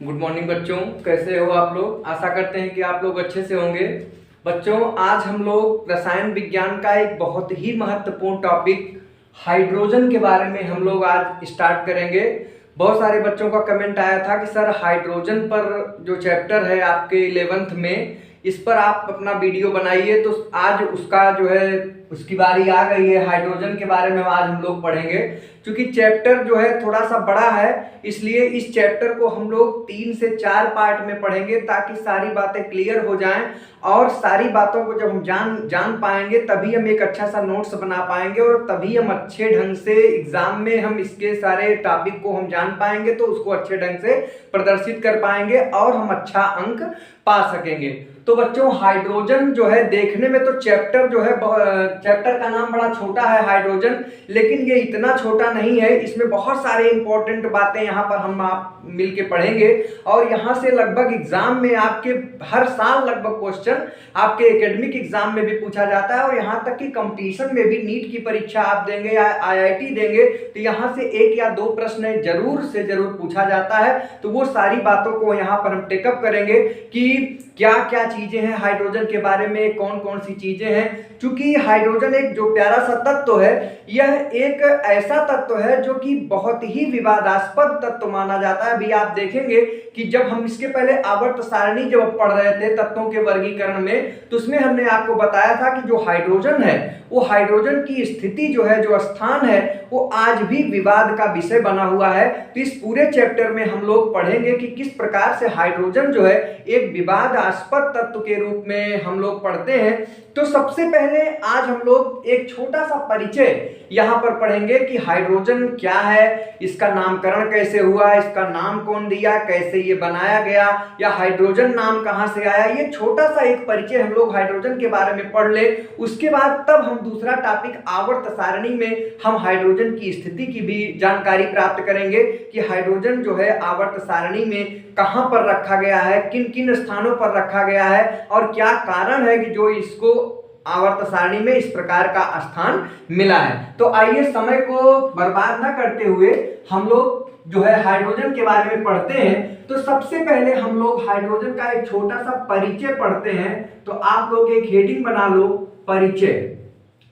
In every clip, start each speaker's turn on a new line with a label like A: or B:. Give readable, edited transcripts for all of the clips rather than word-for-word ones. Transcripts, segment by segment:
A: Good morning बच्चों, कैसे हो आप लोग। आशा करते हैं कि आप लोग अच्छे से होंगे। बच्चों, आज हम लोग रसायन विज्ञान का एक बहुत ही महत्वपूर्ण टॉपिक हाइड्रोजन के बारे में हम लोग आज स्टार्ट करेंगे। बहुत सारे बच्चों का कमेंट आया था कि सर हाइड्रोजन पर जो चैप्टर है आपके 11th में, इस पर आप अपना वीडियो बनाइए। तो आज उसका जो है उसकी बारी आ गई है। हाइड्रोजन के बारे में आज हम लोग पढ़ेंगे। क्योंकि चैप्टर जो है थोड़ा सा बड़ा है, इसलिए इस चैप्टर को हम लोग 3 से 4 पार्ट में पढ़ेंगे ताकि सारी बातें क्लियर हो जाएं। और सारी बातों को जब हम जान पाएंगे तभी हम एक अच्छा सा नोट्स बना पाएंगे और तभी हम अच्छे ढंग से एग्जाम में हम इसके सारे टॉपिक को हम जान पाएंगे, तो उसको अच्छे ढंग से प्रदर्शित कर पाएंगे और हम अच्छा अंक पा सकेंगे। तो बच्चों, हाइड्रोजन जो है देखने में तो चैप्टर जो है चैप्टर का नाम बड़ा छोटा है हाइड्रोजन, लेकिन ये इतना छोटा नहीं है। इसमें बहुत सारे इंपॉर्टेंट बातें यहाँ पर हम आप मिलके पढ़ेंगे और यहाँ से लगभग एग्जाम में आपके हर साल लगभग क्वेश्चन आपके एकेडमिक एग्जाम में भी पूछा जाता है। और यहाँ तक कि कंपटीशन में भी नीट की परीक्षा आप देंगे या IIT देंगे तो यहाँ से 1 या 2 प्रश्न जरूर से जरूर पूछा जाता है। तो वो सारी बातों को यहाँ पर हम टेकअप करेंगे कि क्या क्या चीजें हैं हाइड्रोजन के बारे में, कौन कौन सी चीजें हैं। क्योंकि हाइड्रोजन एक जो प्यारा सा तत्व है, यह एक ऐसा तत्व है जो कि बहुत ही विवादास्पद तत्व माना जाता है। अभी आप देखेंगे कि जब हम इसके पहले आवर्त सारणी जब पढ़ रहे थे तत्वों के वर्गीकरण में, तो उसमें हमने आपको बताया था कि जो हाइड्रोजन है वो हाइड्रोजन की स्थिति जो है, जो स्थान है, वो आज भी विवाद का विषय बना हुआ है। तो इस पूरे चैप्टर में हम लोग पढ़ेंगे कि किस प्रकार से हाइड्रोजन जो है एक विवादास्पद तत्व के रूप में हम लोग पढ़ते हैं। तो सबसे पहले आज हम लोग एक छोटा सा परिचय यहाँ पर पढ़ेंगे कि हाइड्रोजन क्या है, इसका नामकरण कैसे हुआ, इसका नाम कौन दिया, कैसे ये बनाया गया, या हाइड्रोजन नाम कहाँ से आया। ये छोटा सा एक परिचय हम लोग हाइड्रोजन के बारे में पढ़ ले। उसके बाद तब हम दूसरा टॉपिक आवर्त सारणी में हम हाइड्रोजन की स्थिति की भी जानकारी प्राप्त करेंगे कि हाइड्रोजन जो है आवर्त सारणी में कहां पर रखा गया है, किन किन स्थानों पर रखा गया है और क्या कारण है कि जो इसको आवर्त सारणी में इस प्रकार का स्थान मिला है। तो आइए समय को बर्बाद न करते हुए हम लोग जो है हाइड्रोजन के बारे में पढ़ते हैं। तो सबसे पहले हम लोग हाइड्रोजन का एक छोटा सा परिचय पढ़ते हैं। तो आप लोग एक हेडिंग बना लो, परिचय,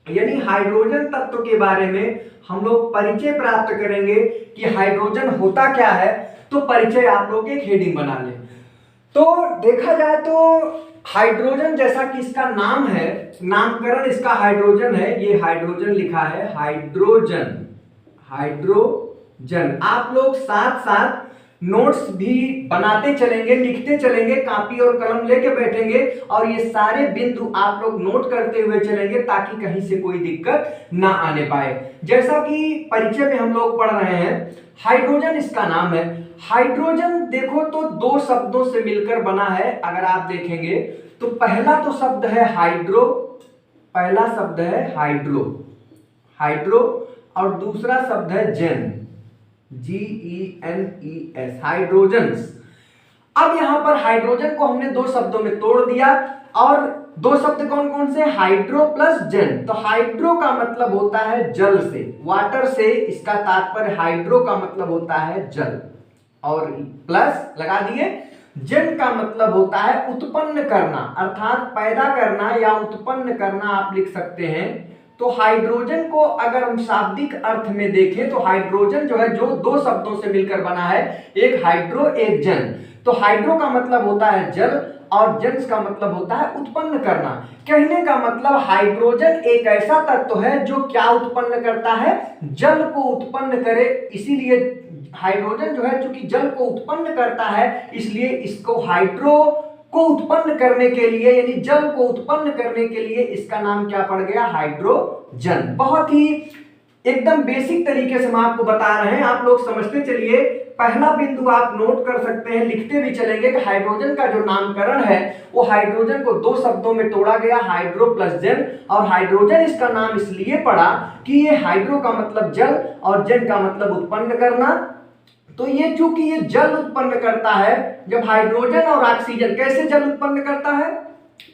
A: यानी हाइड्रोजन तत्व के बारे में हम लोग परिचय प्राप्त करेंगे कि हाइड्रोजन होता क्या है। तो परिचय आप लोग एक हेडिंग बना लें। तो देखा जाए तो हाइड्रोजन, जैसा कि इसका नाम है, नामकरण इसका हाइड्रोजन है, ये हाइड्रोजन लिखा है, हाइड्रोजन, हाइड्रोजन। आप लोग साथ साथ नोट्स भी बनाते चलेंगे, लिखते चलेंगे, कॉपी और कलम लेके बैठेंगे और ये सारे बिंदु आप लोग नोट करते हुए चलेंगे ताकि कहीं से कोई दिक्कत ना आने पाए। जैसा कि परिचय में हम लोग पढ़ रहे हैं, हाइड्रोजन इसका नाम है। हाइड्रोजन देखो तो 2 शब्दों से मिलकर बना है। अगर आप देखेंगे तो पहला तो शब्द है हाइड्रो, पहला शब्द है हाइड्रो, हाइड्रो, और दूसरा शब्द है जेन, GENES, हाइड्रोजन्स। अब यहां पर हाइड्रोजन को हमने 2 शब्दों में तोड़ दिया और 2 शब्द कौन कौन से, हाइड्रो प्लस जेन। तो हाइड्रो का मतलब होता है जल से, वाटर से, इसका तात्पर्य हाइड्रो का मतलब होता है जल, और प्लस लगा दिए। जेन का मतलब होता है उत्पन्न करना, अर्थात पैदा करना या उत्पन्न करना आप लिख सकते हैं। तो हाइड्रोजन को अगर हम शाब्दिक अर्थ में देखें तो हाइड्रोजन जो है जो 2 शब्दों से मिलकर बना है, एक हाइड्रो एक जन। तो हाइड्रो का मतलब होता है जल और जन का मतलब होता है उत्पन्न करना। कहने का मतलब हाइड्रोजन एक ऐसा तत्व है जो क्या उत्पन्न करता है, जल को उत्पन्न करे। इसीलिए हाइड्रोजन जो है चूंकि जल को उत्पन्न करता है, इसलिए इसको हाइड्रो को उत्पन्न करने के लिए, यानी जल को उत्पन्न करने के लिए इसका नाम क्या पड़ गया, हाइड्रोजन। बहुत ही एकदम बेसिक तरीके से हम आपको बता रहे हैं, आप लोग समझते चलिए। पहला बिंदु आप नोट कर सकते हैं, लिखते भी चलेंगे कि हाइड्रोजन का जो नामकरण है वो हाइड्रोजन को 2 शब्दों में तोड़ा गया, हाइड्रो प्लस जेन। और हाइड्रोजन इसका नाम इसलिए पड़ा कि ये हाइड्रो का मतलब जल और जेन का मतलब उत्पन्न करना। तो ये चूंकि ये जल उत्पन्न करता है, जब हाइड्रोजन और ऑक्सीजन, कैसे जल उत्पन्न करता है,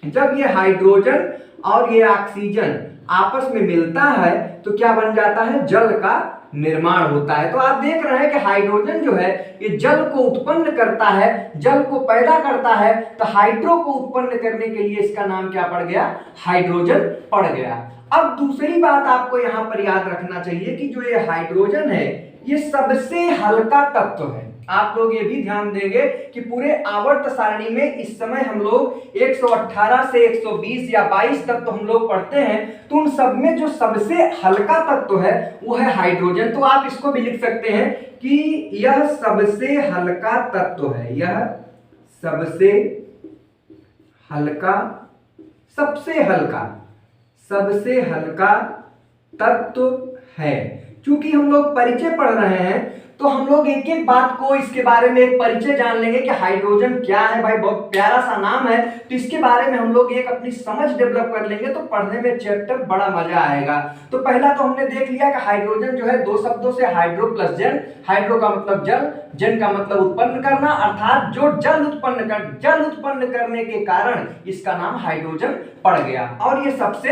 A: जब ये हाइड्रोजन और ये ऑक्सीजन आपस में मिलता है तो क्या बन जाता है, जल का निर्माण होता है। तो आप देख रहे हैं कि हाइड्रोजन जो है ये जल को उत्पन्न करता है, जल को पैदा करता है, तो हाइड्रो को उत्पन्न करने के लिए इसका नाम क्या पड़ गया, हाइड्रोजन पड़ गया। अब दूसरी बात आपको यहां पर याद रखना चाहिए कि जो ये हाइड्रोजन है ये सबसे हल्का तत्व है। आप लोग ये भी ध्यान देंगे कि पूरे आवर्त सारणी में इस समय हम लोग 118 से 120 या 22 तक तो हम लोग पढ़ते हैं, तो उन सब में जो सबसे हल्का तत्व है वो है हाइड्रोजन। तो आप इसको भी लिख सकते हैं कि यह सबसे हल्का तत्व है, यह सबसे हल्का, सबसे हल्का, सबसे हल्का तत्व है। चूंकि हम लोग परिचय पढ़ रहे हैं तो हम लोग एक एक बात को इसके बारे में एक परिचय जान लेंगे कि हाइड्रोजन क्या है। भाई बहुत प्यारा सा नाम है, तो इसके बारे में हम लोग एक अपनी समझ डेवलप कर लेंगे तो पढ़ने में चैप्टर बड़ा मजा आएगा। तो पहला तो हमने देख लिया कि हाइड्रोजन जो है दो शब्दों से हाइड्रो प्लस जन, हाइड्रो का मतलब जल, जन का मतलब उत्पन्न करना, अर्थात जो जल उत्पन्न करने के कारण इसका नाम हाइड्रोजन पड़ गया और ये सबसे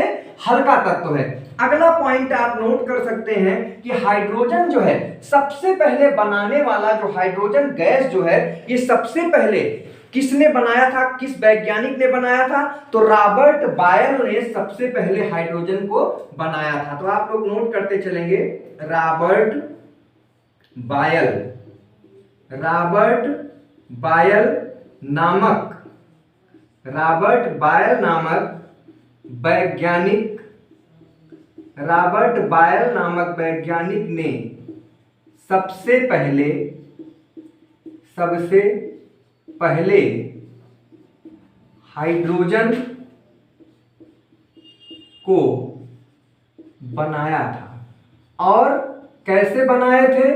A: हल्का तत्व है। अगला पॉइंट आप नोट कर सकते हैं कि हाइड्रोजन जो है सबसे पहले बनाने वाला जो हाइड्रोजन गैस जो है ये सबसे पहले किसने बनाया था, किस वैज्ञानिक ने बनाया था, तो रॉबर्ट बायल ने सबसे पहले हाइड्रोजन को बनाया था। तो आप लोग नोट करते चलेंगे, रॉबर्ट बायल, रॉबर्ट बायल नामक वैज्ञानिक, रॉबर्ट बायल नामक वैज्ञानिक ने सबसे पहले हाइड्रोजन को बनाया था। और कैसे बनाए थे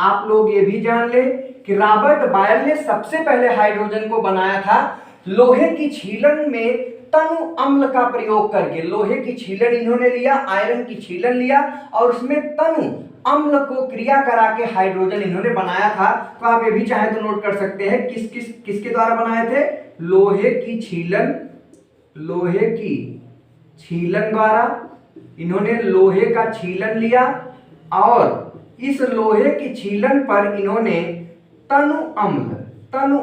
A: आप लोग ये भी जान ले कि रॉबर्ट बायल ने सबसे पहले हाइड्रोजन को बनाया था लोहे की छीलन में तनु अम्ल का प्रयोग करके। लोहे की छीलन इन्होंने लिया, आयरन की छीलन लिया और उसमें तनु अम्ल को क्रिया करा के हाइड्रोजन इन्होंने बनाया था। तो आप ये भी चाहे तो नोट कर सकते हैं किसके द्वारा बनाए थे, लोहे की छीलन द्वारा इन्होंने लोहे का छीलन लिया और इस लोहे की छीलन पर इन्होंने तनु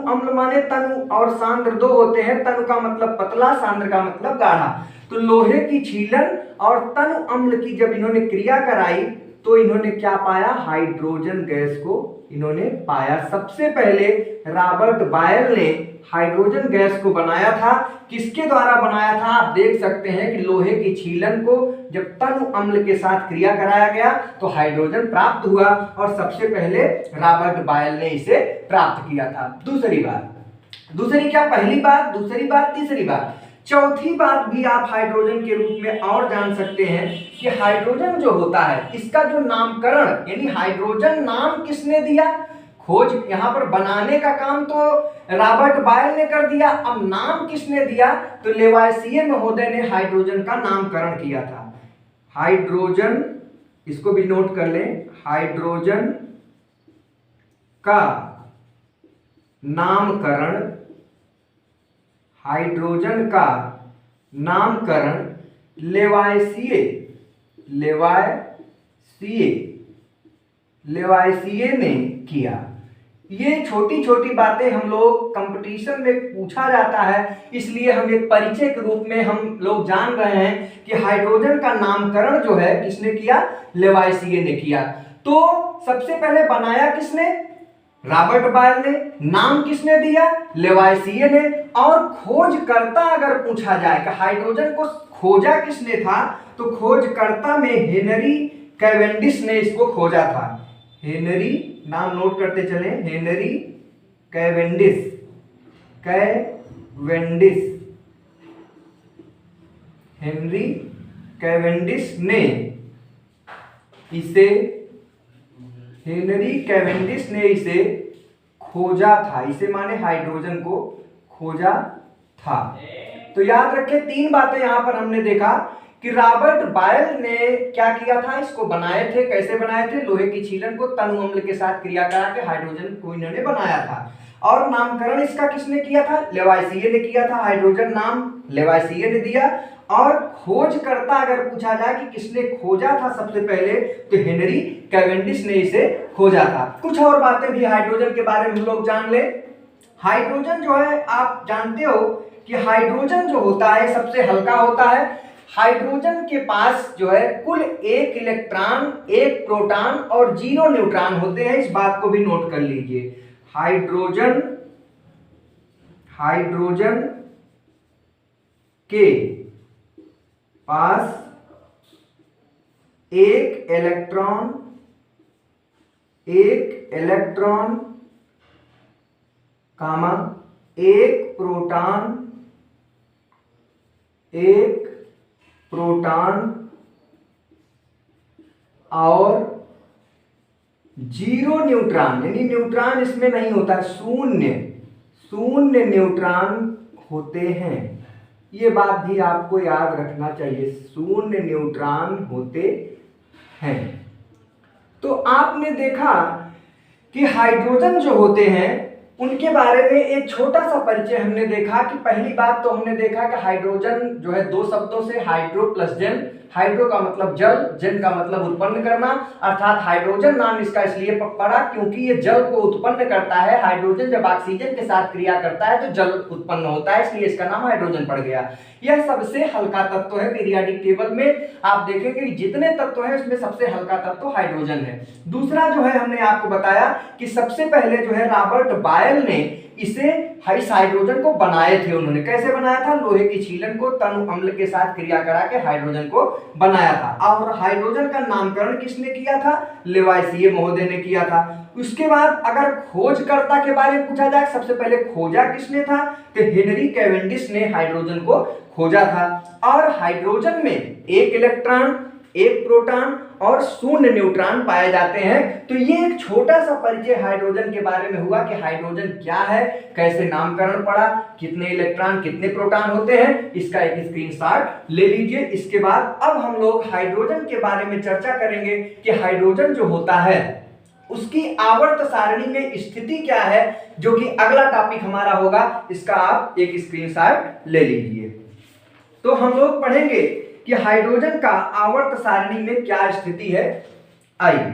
A: अम्ल माने तनु और सांद्र दो होते हैं, तनु का मतलब पतला, सांद्र का मतलब गाढ़ा। तो लोहे की छीलन और तनु अम्ल की जब इन्होंने क्रिया कराई तो इन्होंने क्या पाया, हाइड्रोजन गैस को इन्होंने पाया। सबसे पहले रॉबर्ट बायल ने हाइड्रोजन गैस को बनाया था। किसके द्वारा बनाया था, आप देख सकते हैं कि लोहे की छीलन को जब तनु अम्ल के साथ क्रिया कराया गया तो हाइड्रोजन प्राप्त हुआ और सबसे पहले रॉबर्ट बायल ने इसे प्राप्त किया था। दूसरी क्या, पहली बात, दूसरी बात, तीसरी बात, चौथी बात भी आप हाइड्रोजन के रूप में और जान सकते हैं कि हाइड्रोजन जो होता है इसका जो नामकरण, यानी हाइड्रोजन नाम किसने दिया, खोज यहां पर बनाने का काम तो रॉबर्ट बायल ने कर दिया, अब नाम किसने दिया, तो लेवाइसिए महोदय ने हाइड्रोजन का नामकरण किया था। हाइड्रोजन, इसको भी नोट कर लें, हाइड्रोजन का नामकरण, हाइड्रोजन का नामकरण लेवाइसिए ने किया। ये छोटी छोटी बातें हम लोग कंपटीशन में पूछा जाता है, इसलिए हम एक परिचय के रूप में हम लोग जान रहे हैं कि हाइड्रोजन का नामकरण जो है किसने किया, लेवाइसिए ने किया। तो सबसे पहले बनाया किसने, रॉबर्ट बायल ने, नाम किसने दिया, लेवाइसिए ने। और खोजकर्ता अगर पूछा जाए कि हाइड्रोजन को खोजा किसने था, तो खोजकर्ता में हेनरी कैवेंडिश ने इसको खोजा था। हेनरी, नाम नोट करते चले, हेनरी कैवेंडिश हेनरी कैवेंडिश ने इसे खोजा था। इसे माने हाइड्रोजन को खोजा था। तो याद रखें, तीन बातें यहां पर हमने देखा कि रॉबर्ट बायल ने क्या किया था, इसको बनाए थे। कैसे बनाए थे, लोहे की छीलन को तनु अम्ल के साथ क्रिया करा के हाइड्रोजन को इन्होंने बनाया था। और नामकरण इसका किसने किया था, लेवाइसिए ने किया था। हाइड्रोजन नाम लेवाइसिए ने दिया और खोजकर्ता अगर पूछा जाए कि किसने खोजा था सबसे पहले, तो हेनरी कैवेंडिश ने इसे खोजा था। कुछ और बातें भी हाइड्रोजन के बारे में हम लोग जान ले। हाइड्रोजन जो है, आप जानते हो कि हाइड्रोजन जो होता है सबसे हल्का होता है। हाइड्रोजन के पास जो है कुल 1 इलेक्ट्रॉन, 1 प्रोटॉन और 0 न्यूट्रॉन होते हैं। इस बात को भी नोट कर लीजिए। हाइड्रोजन के पास 1 इलेक्ट्रॉन कामा 1 प्रोटॉन और 0 न्यूट्रॉन, यानी न्यूट्रॉन इसमें नहीं होता, शून्य न्यूट्रॉन होते हैं। ये बात भी आपको याद रखना चाहिए, शून्य न्यूट्रॉन होते हैं। तो आपने देखा कि हाइड्रोजन जो होते हैं उनके बारे में एक छोटा सा परिचय हमने देखा कि पहली बात तो हमने देखा कि हाइड्रोजन जो है 2 शब्दों से, हाइड्रो प्लस जेन। हाइड्रो का मतलब जल, जेन का मतलब उत्पन्न करना, अर्थात हाइड्रोजन नाम इसका इसलिए पड़ा क्योंकि ये जल को उत्पन्न करता है। हाइड्रोजन जब ऑक्सीजन के साथ क्रिया करता है तो जल उत्पन्न होता है, इसलिए इसका नाम हाइड्रोजन पड़ गया। यह सबसे हल्का तत्व है। पीरियोडिक टेबल में आप देखेंगे कि जितने तत्व हैं उसमें सबसे हल्का तत्व हाइड्रोजन है। दूसरा जो है हमने आपको बताया कि सबसे पहले जो है रॉबर्ट बायल ने इसे इस हाइड्रोजन को बनाए थे। उन्होंने कैसे बनाया था? लोहे की छीलन को तनु अम्ल के साथ क्रिया करा के हाइड्रोजन को बनाया था। और हाइड्रोजन का नामकरण किसने किया था? लेवाइसिए महोदय ने किया था। उसके बाद अगर खोजकर्ता के बारे में पूछा जाए, सबसे पहले खोजा किसने था? तो हेनरी कैवेंडिश ने हाइड्रोजन को खोजा था। और हाइड्रोजन में 1 इलेक्ट्रॉन, 1 प्रोटॉन और 0 न्यूट्रॉन पाए जाते हैं। तो ये एक छोटा सा परिचय हाइड्रोजन के बारे में हुआ कि हाइड्रोजन क्या है, कैसे नामकरण पड़ा, कितने इलेक्ट्रॉन कितने प्रोटॉन होते हैं, इसका एक स्क्रीनशॉट ले लीजिए। इसके बाद अब हम लोग हाइड्रोजन के बारे में चर्चा करेंगे कि हाइड्रोजन जो होता है उसकी आवर्त सारणी में स्थिति क्या है, जो कि अगला टॉपिक हमारा होगा। इसका आप एक स्क्रीनशॉट ले लीजिए। तो हम लोग पढ़ेंगे कि हाइड्रोजन का आवर्त सारणी में क्या स्थिति है। आइए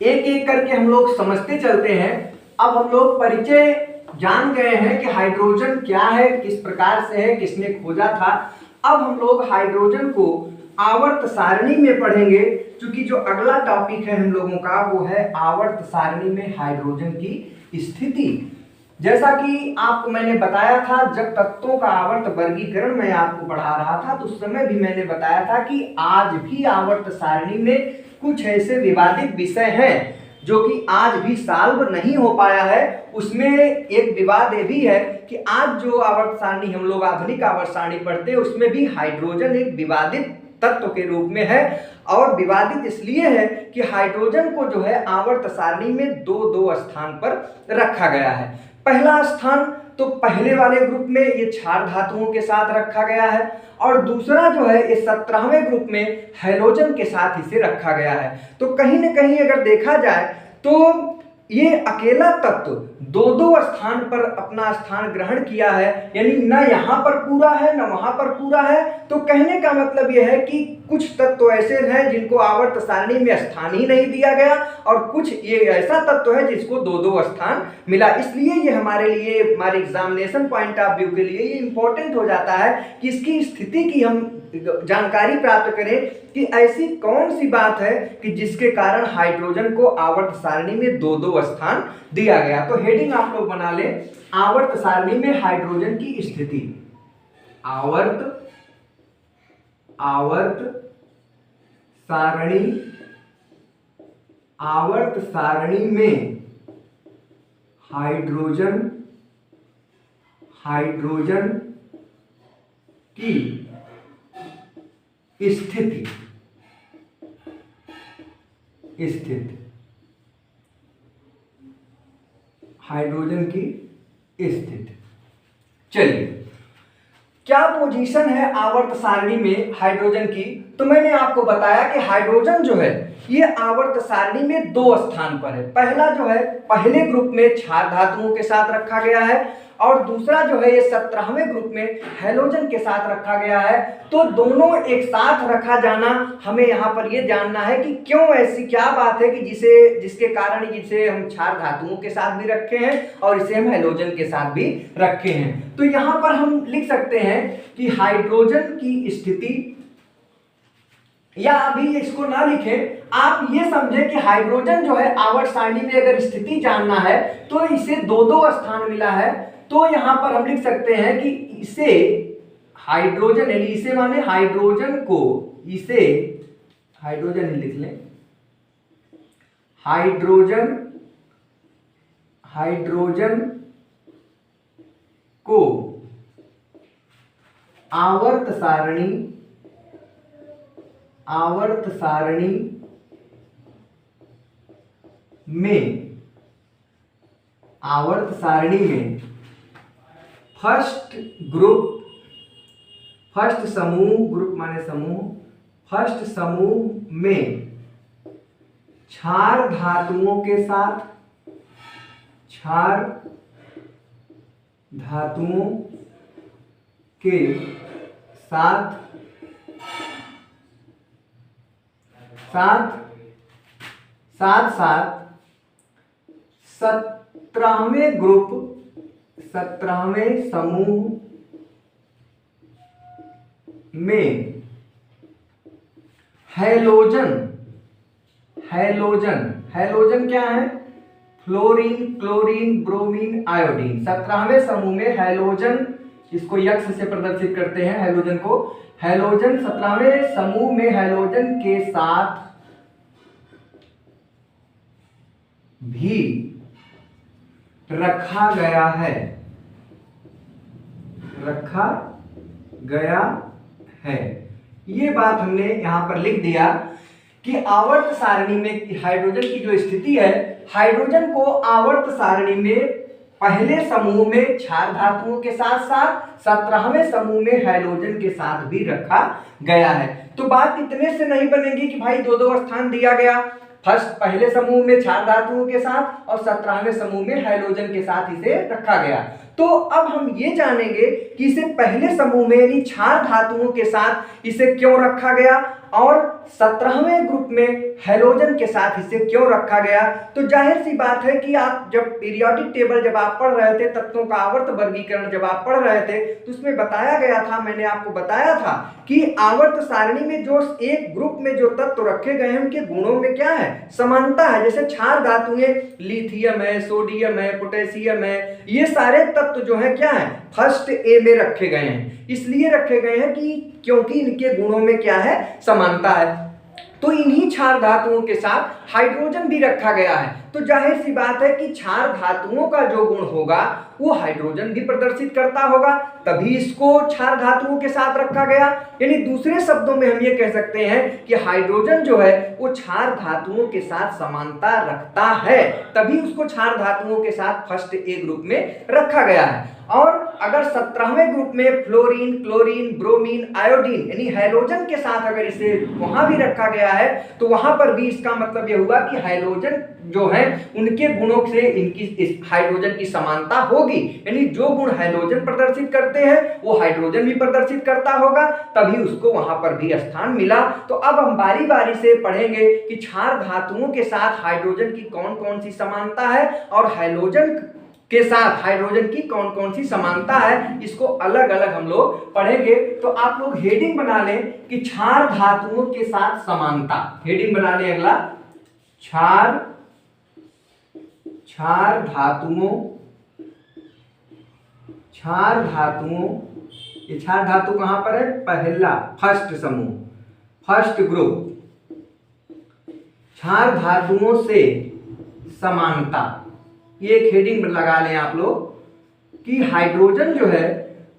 A: एक एक करके हम लोग समझते चलते हैं। अब हम लोग परिचय जान गए हैं कि हाइड्रोजन क्या है, किस प्रकार से है, किसने खोजा था। अब हम लोग हाइड्रोजन को आवर्त सारणी में पढ़ेंगे, क्योंकि जो अगला टॉपिक है हम लोगों का वो है आवर्त सारणी में हाइड्रोजन की स्थिति। जैसा कि आपको मैंने बताया था, जब तत्वों का आवर्त वर्गीकरण मैं आपको पढ़ा रहा था तो उस समय भी मैंने बताया था कि आज भी आवर्त सारणी में कुछ ऐसे विवादित विषय हैं जो कि आज भी सॉल्व नहीं हो पाया है। उसमें एक विवाद ये भी है कि आज जो आवर्त सारणी हम लोग आधुनिक आवर्त सारणी पढ़ते हैं उसमें भी हाइड्रोजन एक विवादित तत्व के रूप में है। और विवादित इसलिए है कि हाइड्रोजन को जो है आवर्त सारणी में दो स्थान पर रखा गया है। पहला स्थान तो पहले वाले ग्रुप में ये क्षार धातुओं के साथ रखा गया है, और दूसरा जो है इस 17वें ग्रुप में हैलोजन के साथ इसे रखा गया है। तो कहीं ना कहीं अगर देखा जाए तो ये अकेला तत्व दो स्थान पर अपना स्थान ग्रहण किया है, यानी ना यहाँ पर पूरा है ना वहां पर पूरा है। तो कहने का मतलब यह है कि कुछ तत्व ऐसे हैं जिनको आवर्त सारणी में स्थान ही नहीं दिया गया, और कुछ ये ऐसा तत्व है जिसको दो स्थान मिला। इसलिए ये हमारे लिए, हमारे एग्जामिनेशन पॉइंट ऑफ व्यू के लिए ये इंपॉर्टेंट हो जाता है कि इसकी स्थिति की हम जानकारी प्राप्त करें कि ऐसी कौन सी बात है कि जिसके कारण हाइड्रोजन को आवर्त सारणी में दो स्थान दिया गया। तो हेडिंग आप लोग बना लें, आवर्त सारणी में हाइड्रोजन की स्थिति। आवर्त सारणी में हाइड्रोजन की स्थिति। हाइड्रोजन की स्थिति। चलिए, क्या पोजीशन है आवर्त सारणी में हाइड्रोजन की? तो मैंने आपको बताया कि हाइड्रोजन जो है ये आवर्त सारणी में 2 स्थान पर है। पहला जो है पहले ग्रुप में क्षार धातुओं के साथ रखा गया है, और दूसरा जो है ये 17वें ग्रुप में हैलोजन के साथ रखा गया है। तो दोनों एक साथ रखा जाना, हमें यहाँ पर ये जानना है कि क्यों, ऐसी क्या बात है कि जिसके कारण इसे हम क्षार धातुओं के साथ भी रखे हैं और इसे हम हैलोजन के साथ भी रखे हैं। तो यहाँ पर हम लिख सकते हैं कि हाइड्रोजन की स्थिति, या अभी इसको ना लिखें, आप ये समझें कि हाइड्रोजन जो है आवर्त सारणी में अगर स्थिति जानना है तो इसे दो दो स्थान मिला है। तो यहां पर हम लिख सकते हैं कि इसे हाइड्रोजन, यानी इसे माने हाइड्रोजन को, इसे हाइड्रोजन लिख लें, हाइड्रोजन को आवर्त सारणी में फर्स्ट समूह, ग्रुप माने समूह, फर्स्ट समूह में क्षार धातुओं के साथ साथ 17वें समूह में हैलोजन क्या है? Fluorine, chlorine, bromine, iodine. 17वें समूह में हैलोजन, इसको यक्ष से प्रदर्शित करते हैं हैलोजन को। हैलोजन 17वें समूह में हैलोजन के साथ भी रखा गया है। ये बात हमने यहां पर लिख दिया कि आवर्त सारणी में हाइड्रोजन की जो स्थिति है, हाइड्रोजन को आवर्त सारणी में पहले समूह में क्षार धातुओं के साथ साथ 17वें समूह में हैलोजन के साथ भी रखा गया है। तो बात इतने से नहीं बनेगी कि भाई दो दो स्थान दिया गया, फर्स्ट पहले समूह में क्षार धातुओं के साथ और 17वें समूह में हैलोजन के साथ इसे रखा गया। तो अब हम ये जानेंगे कि इसे पहले समूह में यानी क्षार धातुओं के साथ इसे क्यों रखा गया और 17वें ग्रुप में हैलोजन के साथ इसे क्यों रखा गया। तो जाहिर सी बात है कि आप जब पीरियोडिक टेबल जब आप पढ़ रहे थे, तत्वों का आवर्त वर्गीकरण जब आप पढ़ रहे थे, तो उसमें बताया गया था, मैंने आपको बताया था कि आवर्त सारणी में जो एक ग्रुप में जो तत्व रखे गए हैं उनके गुणों में क्या है? समानता है। जैसे क्षार धातुएं लिथियम है, सोडियम है, पोटेशियम है, ये सारे तत्व जो है क्या है? फर्स्ट ए में रखे गए हैं। इसलिए रखे गए हैं कि क्योंकि इनके गुणों में क्या है? समानता है। तो इन्हीं क्षार धातुओं के साथ हाइड्रोजन भी रखा गया है। तो जाहिर सी बात है कि क्षार धातुओं का जो गुण होगा वो हाइड्रोजन भी प्रदर्शित करता होगा, तभी इसको क्षार धातुओं के साथ रखा गया। यानी दूसरे शब्दों में हम ये कह सकते हैं कि हाइड्रोजन जो है वो क्षार धातुओं के साथ समानता रखता है, तभी उसको क्षार धातुओं के साथ फर्स्ट ए ग्रुप में रखा गया है। और अगर 17वें ग्रुप में फ्लोरीन, क्लोरीन, ब्रोमीन, आयोडीन यानी हैलोजन के साथ अगर इसे वहां भी रखा गया है, तो वहां पर भी इसका मतलब यह हुआ कि हैलोजन जो है उनके गुणों से इनकी इस हाइड्रोजन की समानता होगी। यानी जो गुण हैलोजन प्रदर्शित करते हैं वो हाइड्रोजन भी प्रदर्शित करता होगा, तभी उसको वहां पर भी स्थान मिला। तो अब हम बारी बारी से पढ़ेंगे कि क्षार धातुओं के साथ हाइड्रोजन की कौन कौन सी समानता है और हैलोजन के साथ हाइड्रोजन की कौन कौन सी समानता है, इसको अलग अलग हम लोग पढ़ेंगे। तो आप लोग हेडिंग बना लें कि क्षार धातुओं के साथ समानता। हेडिंग बना लें अगला, क्षार धातुओं, ये क्षार धातु कहां पर है? पहला फर्स्ट समूह, फर्स्ट ग्रुप, क्षार धातुओं से समानता। ये एक हेडिंग लगा लें आप लोग कि हाइड्रोजन जो है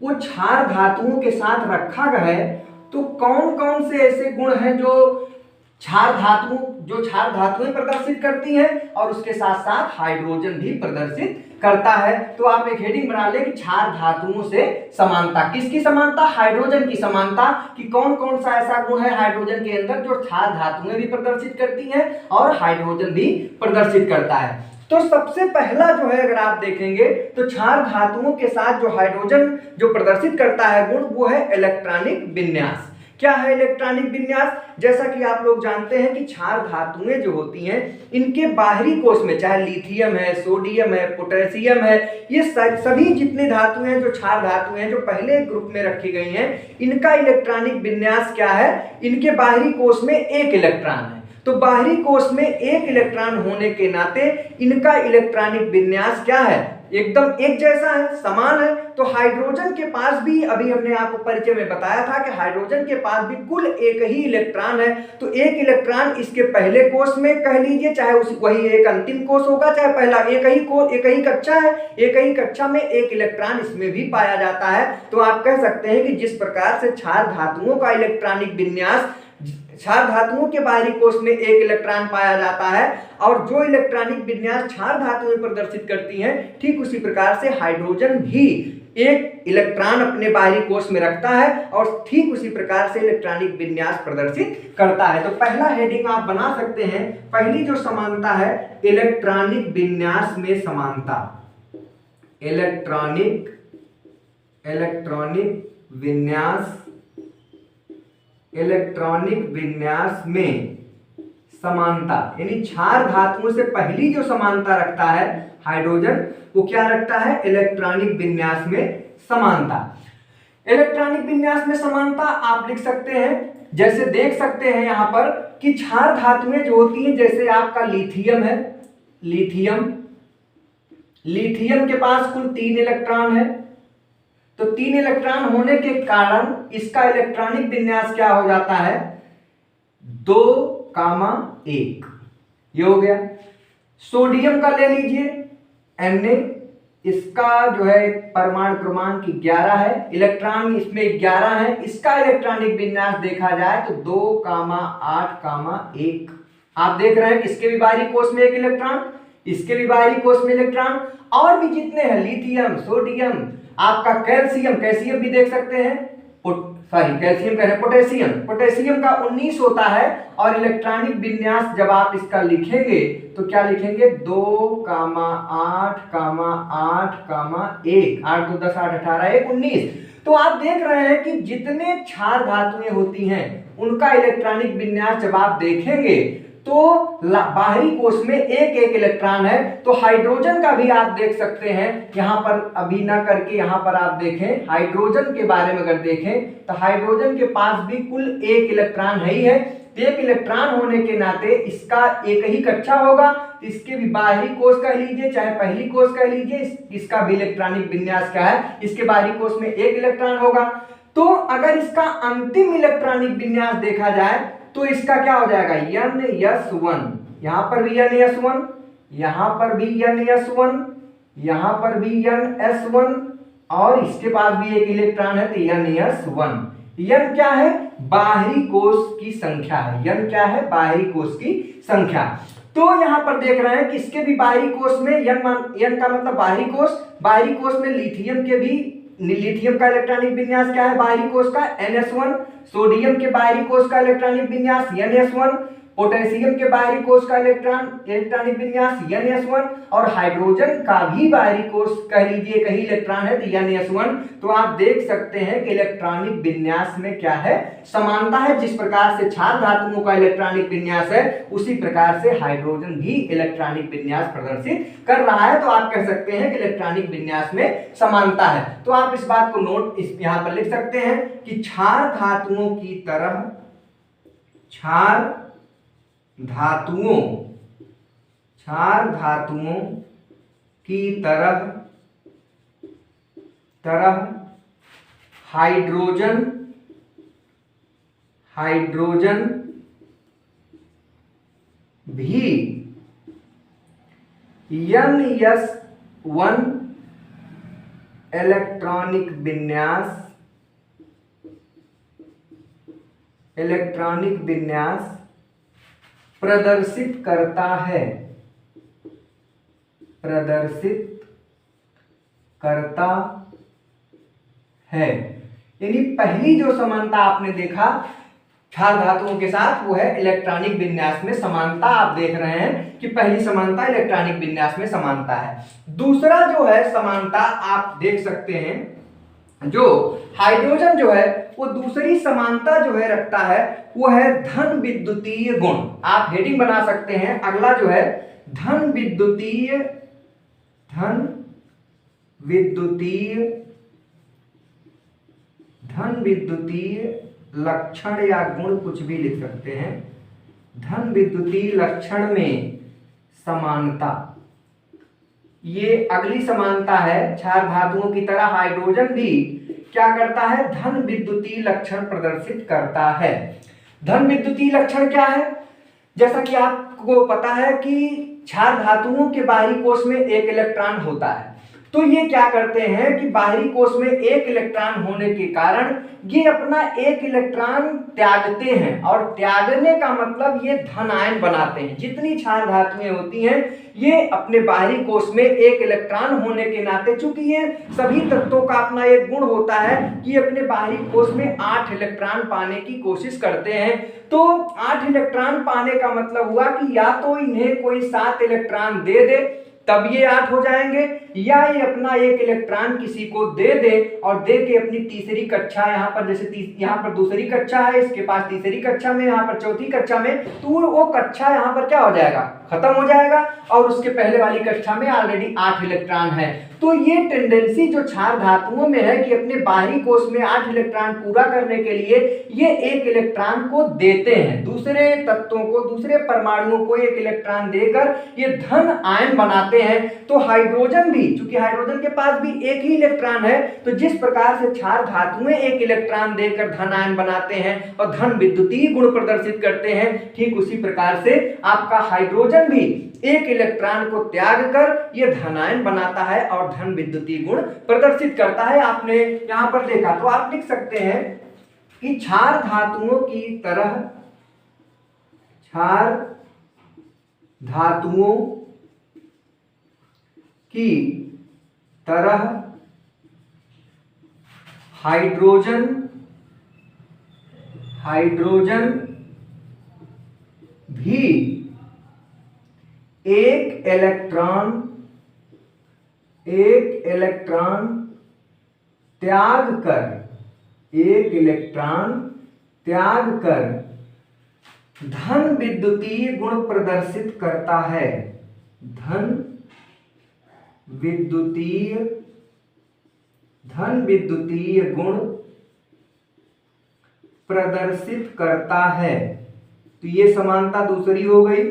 A: वो क्षार धातुओं के साथ रखा गया है। तो कौन कौन से ऐसे गुण हैं जो क्षार धातुएं प्रदर्शित करती हैं और उसके साथ साथ हाइड्रोजन भी प्रदर्शित करता है। तो आप एक हेडिंग बना लें कि क्षार धातुओं से समानता। किसकी समानता? हाइड्रोजन की समानता। कि कौन कौन सा ऐसा गुण है हाइड्रोजन के अंदर जो क्षार धातुएं भी प्रदर्शित करती हैं और हाइड्रोजन भी प्रदर्शित करता है। तो सबसे पहला जो है अगर आप देखेंगे तो क्षार धातुओं के साथ जो हाइड्रोजन जो प्रदर्शित करता है गुण वो है इलेक्ट्रॉनिक विन्यास। क्या है इलेक्ट्रॉनिक विन्यास? जैसा कि आप लोग जानते हैं कि क्षार धातुएं जो होती हैं इनके बाहरी कोश में चाहे लिथियम है, सोडियम है, पोटेशियम है, ये सभी जितने धातुएं हैं जो क्षार धातुएं हैं जो पहले ग्रुप में रखी गई हैं, इनका इलेक्ट्रॉनिक विन्यास क्या है? इनके बाहरी कोश में एक इलेक्ट्रॉन है। तो बाहरी कोश में एक इलेक्ट्रॉन होने के नाते इनका इलेक्ट्रॉनिक विन्यास क्या है? एकदम एक जैसा है, समान है। तो हाइड्रोजन के पास भी अभी हमने आपको परिचय में बताया था कि हाइड्रोजन के पास भी कुल एक ही इलेक्ट्रॉन है। तो एक इलेक्ट्रॉन इसके पहले कोश में कह लीजिए, चाहे वही एक अंतिम कोश होगा, चाहे पहला एक ही कक्षा है, एक ही कक्षा में एक इलेक्ट्रॉन इसमें भी पाया जाता है। तो आप कह सकते हैं कि जिस प्रकार से क्षार धातुओं का इलेक्ट्रॉनिक विन्यास, क्षार धातुओं के बाहरी कोश में एक इलेक्ट्रॉन पाया जाता है और जो इलेक्ट्रॉनिक विन्यास क्षार धातुएं प्रदर्शित करती हैं, ठीक उसी प्रकार से हाइड्रोजन भी एक इलेक्ट्रॉन अपने बाहरी कोश में रखता है और ठीक उसी प्रकार से इलेक्ट्रॉनिक विन्यास प्रदर्शित करता है। तो पहला हेडिंग आप बना सकते हैं, पहली जो समानता है इलेक्ट्रॉनिक विन्यास में समानता। इलेक्ट्रॉनिक विन्यास में समानता, यानी क्षार धातुओं से पहली जो समानता रखता है हाइड्रोजन, वो क्या रखता है? इलेक्ट्रॉनिक विन्यास में समानता। इलेक्ट्रॉनिक विन्यास में समानता आप लिख सकते हैं, जैसे देख सकते हैं यहां पर कि क्षार धातुएं जो होती हैं, जैसे आपका लिथियम है, लिथियम के पास कुल 3 इलेक्ट्रॉन है। तो 3 इलेक्ट्रॉन होने के कारण इसका इलेक्ट्रॉनिक विन्यास क्या हो जाता है? 2,1 ये हो गया। सोडियम का ले लीजिए Na, इसका जो है परमाणु क्रमांक 11 है, इलेक्ट्रॉन इसमें 11 है। इसका इलेक्ट्रॉनिक विन्यास देखा जाए तो 2,8,1। आप देख रहे हैं कि इसके भी बाहरी कोश में एक इलेक्ट्रॉन, इसके भी बाहरी कोश में इलेक्ट्रॉन, और भी जितने हैं लिथियम, सोडियम, आपका कैल्शियम भी देख सकते हैं, कैल्शियम कह रहे हैं, पोटेशियम का 19 होता है। और इलेक्ट्रॉनिक विन्यास जब आप इसका लिखेंगे तो क्या लिखेंगे? 2,8,8,1, 8 2 10 8 18 1 19। तो आप देख रहे हैं कि जितने क्षार धातुएं होती हैं उनका इलेक्ट्रॉनिक विन्यास जब आप देखेंगे तो बाहरी कोश में एक इलेक्ट्रॉन है। तो हाइड्रोजन का भी आप देख सकते हैं, यहां पर अभी ना करके यहां पर आप देखें, हाइड्रोजन के बारे में अगर देखें तो हाइड्रोजन के पास भी कुल एक इलेक्ट्रॉन है ही है। एक इलेक्ट्रॉन होने के नाते इसका एक ही कक्षा होगा, इसके भी बाहरी कोश कह लीजिए चाहे पहली कोश कह लीजिए, इसका भी इलेक्ट्रॉनिक विन्यास क्या है? इसके बाहरी कोश में एक इलेक्ट्रॉन होगा। तो अगर इसका अंतिम इलेक्ट्रॉनिक विन्यास देखा जाए तो इसका क्या हो जाएगा? N+1, यहां पर भी N+1, यहां पर भी N+1, यहां पर भी N+1, और इसके पास भी एक इलेक्ट्रॉन है तो N+1। N क्या है? बाहरी कोश की संख्या है। N क्या है? बाहरी कोश की संख्या। तो यहां पर देख रहे हैं कि इसके भी बाहरी कोश में N का मतलब बाहरी कोश में लिथियम का इलेक्ट्रॉनिक विन्यास क्या है? बाहरी कोश का NS1, सोडियम के बाहरी कोश का इलेक्ट्रॉनिक विन्यास NS1, पोटेशियम के बाहरी कोश का इलेक्ट्रॉनिक विन्यास NS1, और हाइड्रोजन का भी बाहरी कोश कह लीजिए कहीं इलेक्ट्रॉन है तो NS1। तो आप देख सकते हैं कि इलेक्ट्रॉनिक विन्यास में क्या है? समानता है। जिस प्रकार से क्षार धातुओं का इलेक्ट्रॉनिक विन्यास है उसी प्रकार से हाइड्रोजन भी इलेक्ट्रॉनिक विन्यास प्रदर्शित कर रहा है। तो आप कह सकते हैं कि इलेक्ट्रॉनिक विन्यास में समानता है। तो आप इस बात को नोट यहां पर लिख सकते हैं कि क्षार धातुओं की तरह हाइड्रोजन भी N+1 इलेक्ट्रॉनिक विन्यास प्रदर्शित करता है। यानी पहली जो समानता आपने देखा क्षार धातुओं के साथ, वो है इलेक्ट्रॉनिक विन्यास में समानता। आप देख रहे हैं कि पहली समानता इलेक्ट्रॉनिक विन्यास में समानता है। दूसरा जो है समानता आप देख सकते हैं, जो हाइड्रोजन जो है वो दूसरी समानता जो है रखता है, वो है धन विद्युतीय गुण। आप हेडिंग बना सकते हैं, अगला जो है धन विद्युतीय लक्षण या गुण, कुछ भी लिख सकते हैं। धन विद्युतीय लक्षण में समानता, ये अगली समानता है। क्षार धातुओं की तरह हाइड्रोजन भी क्या करता है, धन विद्युतीय लक्षण प्रदर्शित करता है। धन विद्युतीय लक्षण क्या है? जैसा कि आपको पता है कि क्षार धातुओं के बाहरी कोश में एक इलेक्ट्रॉन होता है, तो ये क्या करते हैं कि बाहरी कोश में एक इलेक्ट्रॉन होने के कारण ये अपना एक इलेक्ट्रॉन त्यागते हैं, और त्यागने का मतलब ये धन आयन बनाते हैं। जितनी क्षार धातुएं होती हैं ये अपने बाहरी कोश में एक इलेक्ट्रॉन होने के नाते, चूंकि ये सभी तत्वों का अपना एक गुण होता है कि अपने बाहरी कोश में 8 इलेक्ट्रॉन पाने की कोशिश करते हैं। तो 8 इलेक्ट्रॉन पाने का मतलब हुआ कि या तो इन्हें कोई 7 इलेक्ट्रॉन दे दे तब ये 8 हो जाएंगे, या ये अपना एक इलेक्ट्रॉन किसी को दे दे और दे के अपनी तीसरी कक्षा, यहाँ पर जैसे यहाँ पर दूसरी कक्षा है, इसके पास तीसरी कक्षा में, यहाँ पर चौथी कक्षा में, तो वो कक्षा यहाँ पर क्या हो जाएगा, खत्म हो जाएगा, और उसके पहले वाली कक्षा में ऑलरेडी 8 इलेक्ट्रॉन है। तो ये टेंडेंसी जो क्षार धातुओं में है कि अपने बाहरी कोश में 8 इलेक्ट्रॉन पूरा करने के लिए ये एक इलेक्ट्रॉन को देते हैं, दूसरे तत्वों को, दूसरे परमाणुओं को एक इलेक्ट्रॉन देकर ये धन आयन बनाते हैं। तो हाइड्रोजन भी, चूंकि हाइड्रोजन के पास भी एक ही इलेक्ट्रॉन है, तो जिस प्रकार से क्षार धातुएं एक इलेक्ट्रॉन देकर धन आयन बनाते हैं और धन विद्युतीय गुण प्रदर्शित करते हैं, ठीक उसी प्रकार से आपका हाइड्रोजन भी एक इलेक्ट्रॉन को त्याग कर ये धनायन बनाता है और धन विद्युतीय गुण प्रदर्शित करता है। आपने यहां पर देखा, तो आप लिख सकते हैं कि क्षार धातुओं की तरह, क्षार धातुओं की तरह हाइड्रोजन भी एक इलेक्ट्रॉन त्याग कर धन विद्युतीय गुण प्रदर्शित करता है। धन विद्युतीय गुण प्रदर्शित करता है। तो ये समानता दूसरी हो गई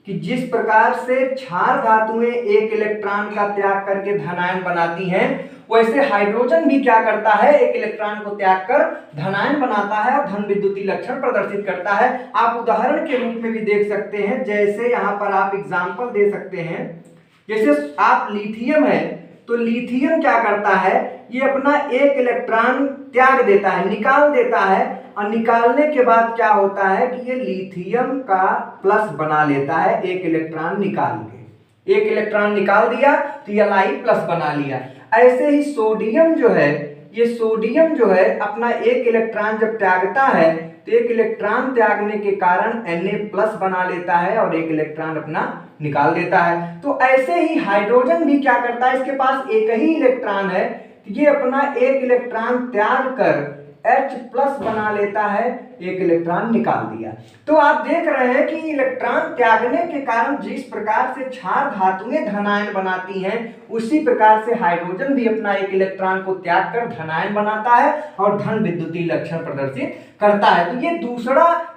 A: कि जिस प्रकार से क्षार धातुएं एक इलेक्ट्रॉन का त्याग करके धनायन बनाती हैं, वैसे हाइड्रोजन भी क्या करता है, एक इलेक्ट्रॉन को त्याग कर धनायन बनाता है और धन विद्युतीय लक्षण प्रदर्शित करता है। आप उदाहरण के रूप में भी देख सकते हैं, जैसे यहां पर आप एग्जांपल दे सकते हैं, जैसे आप लिथियम है, तो लिथियम क्या करता है, ये अपना एक इलेक्ट्रॉन त्याग देता है, निकाल देता है, और निकालने के बाद क्या होता है कि ये लिथियम का प्लस बना लेता है, एक इलेक्ट्रॉन निकाल के, एक इलेक्ट्रॉन निकाल दिया तो ये Li प्लस बना लिया। ऐसे ही सोडियम जो है, ये सोडियम जो है अपना एक इलेक्ट्रॉन जब त्यागता है तो एक इलेक्ट्रॉन त्यागने के कारण Na प्लस बना लेता है और एक इलेक्ट्रॉन अपना निकाल देता है। तो ऐसे ही हाइड्रोजन भी क्या करता है, इसके पास एक ही इलेक्ट्रॉन है, ये अपना एक इलेक्ट्रॉन त्याग कर H प्लस बना लेता है, एक इलेक्ट्रॉन निकाल दिया। तो आप देख रहे हैं कि इलेक्ट्रॉन त्यागने के कारण जिस प्रकार से क्षार धातुएं धनायन बनाती हैं, उसी प्रकार से हाइड्रोजन भी अपना एक इलेक्ट्रॉन को त्याग कर धनायन बनाता है और धन विद्युतीय लक्षण प्रदर्शित करता है। तो ये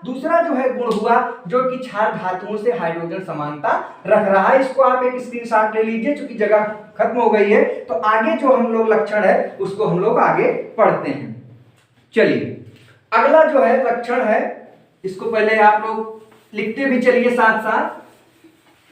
A: दूसरा जो है गुण हुआ जो कि क्षार धातुओं से हाइड्रोजन समानता रख रहा है। इसको आप एक स्क्रीनशॉट ले लीजिए, चूंकि जगह खत्म हो गई है। तो आगे जो हम लोग लक्षण है उसको हम लोग आगे पढ़ते हैं। चलिए, अगला जो है लक्षण है, इसको पहले आप लोग लिखते भी चलिए साथ साथ।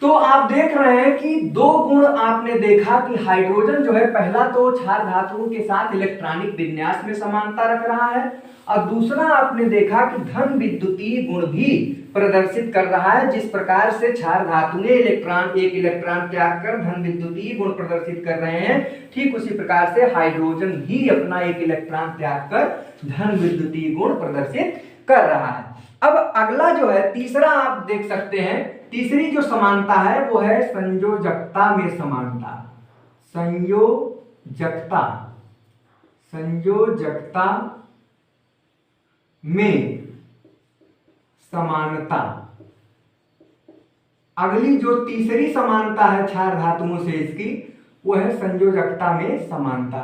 A: तो आप देख रहे हैं कि दो गुण आपने देखा कि हाइड्रोजन जो है पहला तो क्षार धातुओं के साथ इलेक्ट्रॉनिक विन्यास में समानता रख रहा है, और दूसरा आपने देखा कि धन विद्युतीय गुण भी प्रदर्शित कर रहा है। जिस प्रकार से क्षार धातुएं एक इलेक्ट्रॉन त्याग कर धन विद्युतीय गुण प्रदर्शित कर रहे हैं, ठीक उसी प्रकार से हाइड्रोजन भी अपना एक इलेक्ट्रॉन त्याग कर धन विद्युतीय गुण प्रदर्शित कर रहा है। अब अगला जो है तीसरा आप देख सकते हैं, तीसरी जो समानता है वो है संयोजकता में समानता। संयोजकता में समानता। अगली जो तीसरी समानता है क्षार धातुओं से इसकी, वो है संयोजकता में समानता।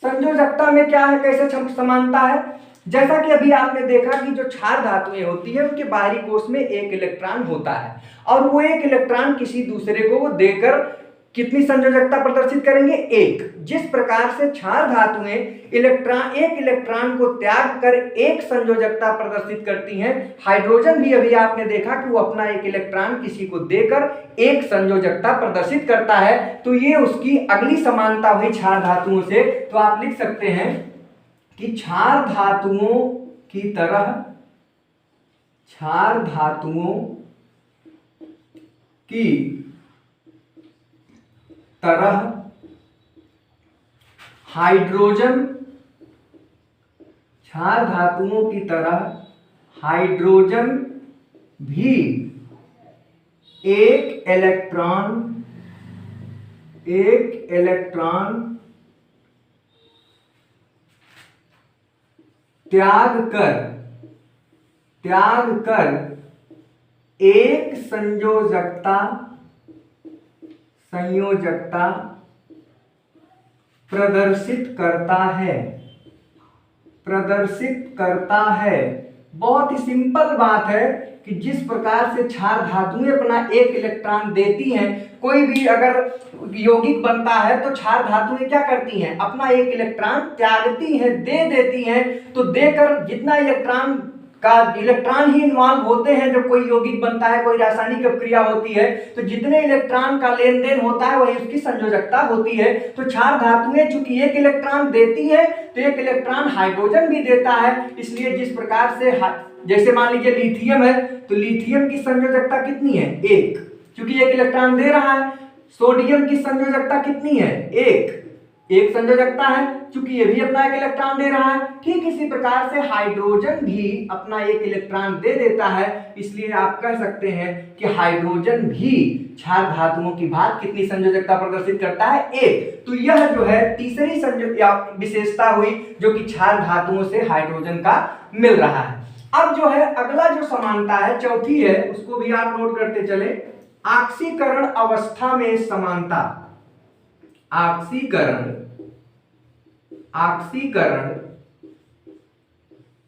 A: संयोजकता में क्या है, कैसे समानता है? जैसा कि अभी आपने देखा कि जो क्षार धातुएं होती है उनके बाहरी कोश में एक इलेक्ट्रॉन होता है, और वो एक इलेक्ट्रॉन किसी दूसरे को वो देकर कितनी संयोजकता प्रदर्शित करेंगे? एक। जिस प्रकार से क्षार धातुएं एक इलेक्ट्रॉन को त्याग कर एक संयोजकता प्रदर्शित करती हैं, हाइड्रोजन भी अभी आपने देखा कि वो अपना एक इलेक्ट्रॉन किसी को देकर एक संयोजकता प्रदर्शित करता है। तो ये उसकी अगली समानता हुई क्षार धातुओं से। तो आप लिख सकते हैं कि क्षार धातुओं की तरह हाइड्रोजन, क्षार धातुओं की तरह हाइड्रोजन भी एक इलेक्ट्रॉन त्याग कर एक संयोजकता प्रदर्शित करता है। बहुत ही सिंपल बात है कि जिस प्रकार से क्षार धातुएं अपना एक इलेक्ट्रॉन देती हैं, कोई भी अगर यौगिक बनता है तो क्षार धातुएं क्या करती हैं? अपना एक इलेक्ट्रॉन त्यागती हैं, दे देती हैं। तो देकर जितना इलेक्ट्रॉन ही इन्वॉल्व होते हैं जब कोई यौगिक बनता है, कोई रासायनिक अपक्रिया होती है, तो जितने इलेक्ट्रॉन का लेन देन होता है वही उसकी संयोजकता होती है। तो क्षार धातुएं चूंकि एक इलेक्ट्रॉन देती है तो एक इलेक्ट्रॉन हाइड्रोजन भी देता है। इसलिए जिस प्रकार से जैसे मान लीजिए लिथियम है, तो लिथियम की संयोजकता कितनी है? एक, क्योंकि एक इलेक्ट्रॉन दे रहा है। सोडियम की संयोजकता कितनी है? एक संयोजकता है, क्योंकि ये भी अपना एक इलेक्ट्रॉन दे रहा है। ठीक इसी प्रकार से हाइड्रोजन भी अपना एक इलेक्ट्रॉन दे देता है। इसलिए आप कह सकते हैं कि हाइड्रोजन भी क्षार धातुओं की भांति कितनी संयोजकता प्रदर्शित करता है? एक। तो यह जो है तीसरी विशेषता हुई जो कि क्षार धातुओं से हाइड्रोजन का मिल रहा है। अब जो है अगला जो समानता है, चौथी है, उसको भी आप नोट करते चले। ऑक्सीकरण अवस्था में समानता। ऑक्सीकरण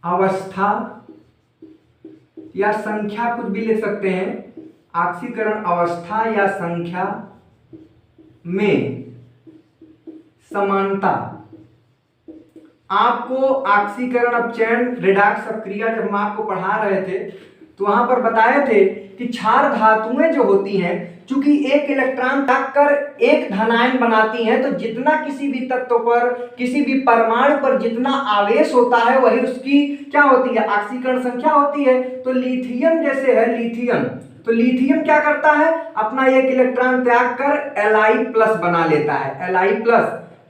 A: अवस्था या संख्या कुछ भी लिख सकते हैं। ऑक्सीकरण अवस्था या संख्या में समानता। आपको ऑक्सीकरण अपचयन रिडॉक्स अपक्रिया जब हम आपको पढ़ा रहे थे तो वहां पर बताए थे कि क्षार धातुएं जो होती हैं, चूंकि एक इलेक्ट्रॉन त्याग कर एक धनायन बनाती हैं, तो जितना किसी भी तत्व पर, किसी भी परमाणु पर जितना आवेश होता है वही उसकी क्या होती है? ऑक्सीकरण संख्या होती है। तो लिथियम जैसे है, तो लिथियम क्या करता है? अपना एक इलेक्ट्रॉन त्याग कर Li+ बना लेता है। Li+,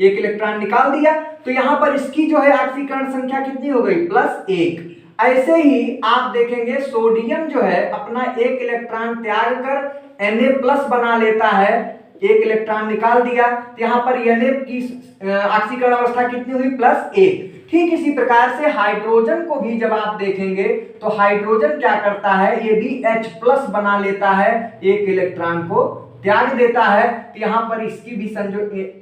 A: एक इलेक्ट्रॉन निकाल दिया, तो यहां पर इसकी जो है ऑक्सीकरण संख्या कितनी हो गई? +1। ऐसे ही आप देखेंगे सोडियम जो है अपना एक इलेक्ट्रॉन त्याग कर Na+ बना लेता है, एक इलेक्ट्रॉन निकाल दिया, तो यहां पर Na की ऑक्सीकरण अवस्था कितनी हुई? +1। ठीक इसी प्रकार से हाइड्रोजन को भी जब आप देखेंगे तो हाइड्रोजन क्या करता है? ये भी H+ बना लेता है, एक इलेक्ट्रॉन को त्याग देता है, तो यहां पर इसकी भी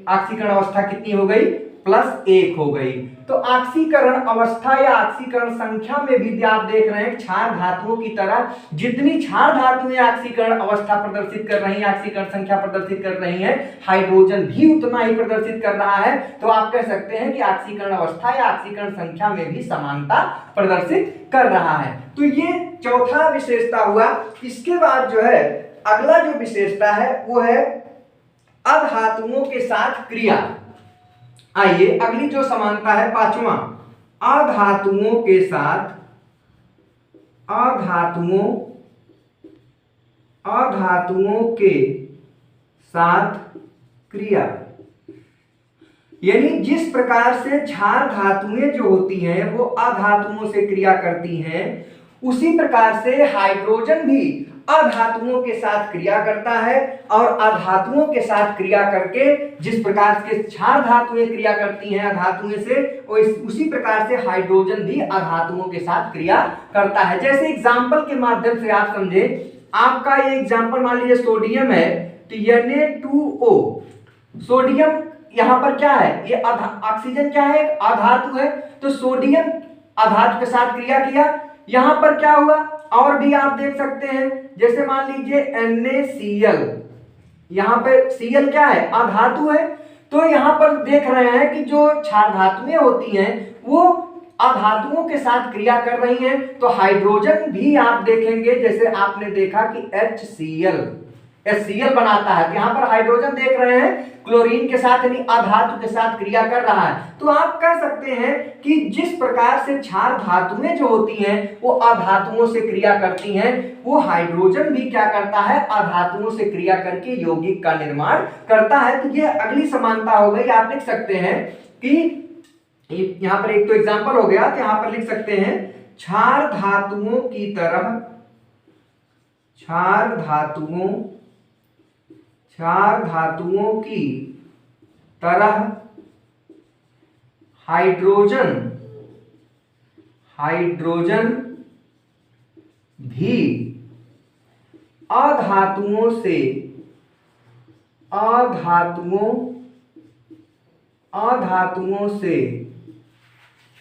A: ऑक्सीकरण अवस्था कितनी हो गई? +1 हो गई। तो ऑक्सीकरण अवस्था या ऑक्सीकरण संख्या में भी आप देख रहे हैं क्षार धातुओं की तरह जितनी क्षार धातुएं ऑक्सीकरण अवस्था प्रदर्शित कर रही हैं, ऑक्सीकरण संख्या प्रदर्शित कर रही हैं, हाइड्रोजन भी उतना ही प्रदर्शित कर रहा है। तो आप कह सकते हैं कि ऑक्सीकरण अवस्था या ऑक्सीकरण संख्या में भी समानता प्रदर्शित कर रहा है। तो ये चौथा विशेषता हुआ। इसके बाद जो है अगला जो विशेषता है वो है अधातुओं के साथ क्रिया। आइए अगली जो समानता है पांचवा, अधातुओं के साथ अधातुओं के साथ क्रिया। यानी जिस प्रकार से क्षार धातुएं जो होती हैं वो अधातुओं से क्रिया करती हैं, उसी प्रकार से हाइड्रोजन भी अधातुओं के साथ क्रिया करता है, और अधातुओं के साथ क्रिया करके जिस प्रकार से क्षार धातुएं क्रिया करती हैं अधातुओं से, उसी प्रकार से हाइड्रोजन भी अधातुओं के साथ क्रिया करता है। जैसे एग्जाम्पल के माध्यम से आप समझे, आपका ये एग्जाम्पल मान लीजिए सोडियम है तो Na2O, सोडियम यहां पर क्या है, ये ऑक्सीजन क्या है, अधातु है, तो सोडियम अधातु के साथ क्रिया किया। यहां पर क्या हुआ, और भी आप देख सकते हैं, जैसे मान लीजिए NaCl, यहां पे Cl क्या है, अधातु है, तो यहां पर देख रहे हैं कि जो क्षार धातुएं होती हैं वो अधातुओं के साथ क्रिया कर रही हैं। तो हाइड्रोजन भी आप देखेंगे, जैसे आपने देखा कि HCl बनाता है, तो यहां पर हाइड्रोजन देख रहे हैं क्लोरीन के साथ यानी अधातु के साथ क्रिया कर रहा है। तो आप कह सकते हैं कि जिस प्रकार से क्षार धातुएं जो होती हैं वो अधातुओं से क्रिया करती हैं, वो हाइड्रोजन भी क्या करता है, अधातुओं से क्रिया करके यौगिक का निर्माण करता है। तो ये अगली समानता हो गई। आप लिख सकते हैं कि यहां पर एक तो एग्जांपल हो गया, तो यहां पर लिख सकते हैं क्षार धातुओं की तरह क्षार धातुओं की तरह हाइड्रोजन भी अधातुओं से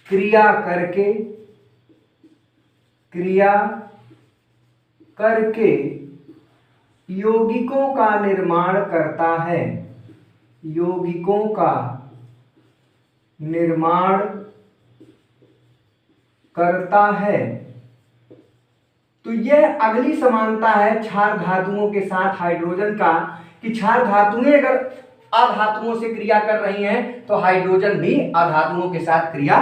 A: क्रिया करके यौगिकों का निर्माण करता है, यौगिकों का निर्माण करता है। तो यह अगली समानता है क्षार धातुओं के साथ हाइड्रोजन का, कि क्षार धातुएं अगर अधातुओं से क्रिया कर रही हैं तो हाइड्रोजन भी अधातुओं के साथ क्रिया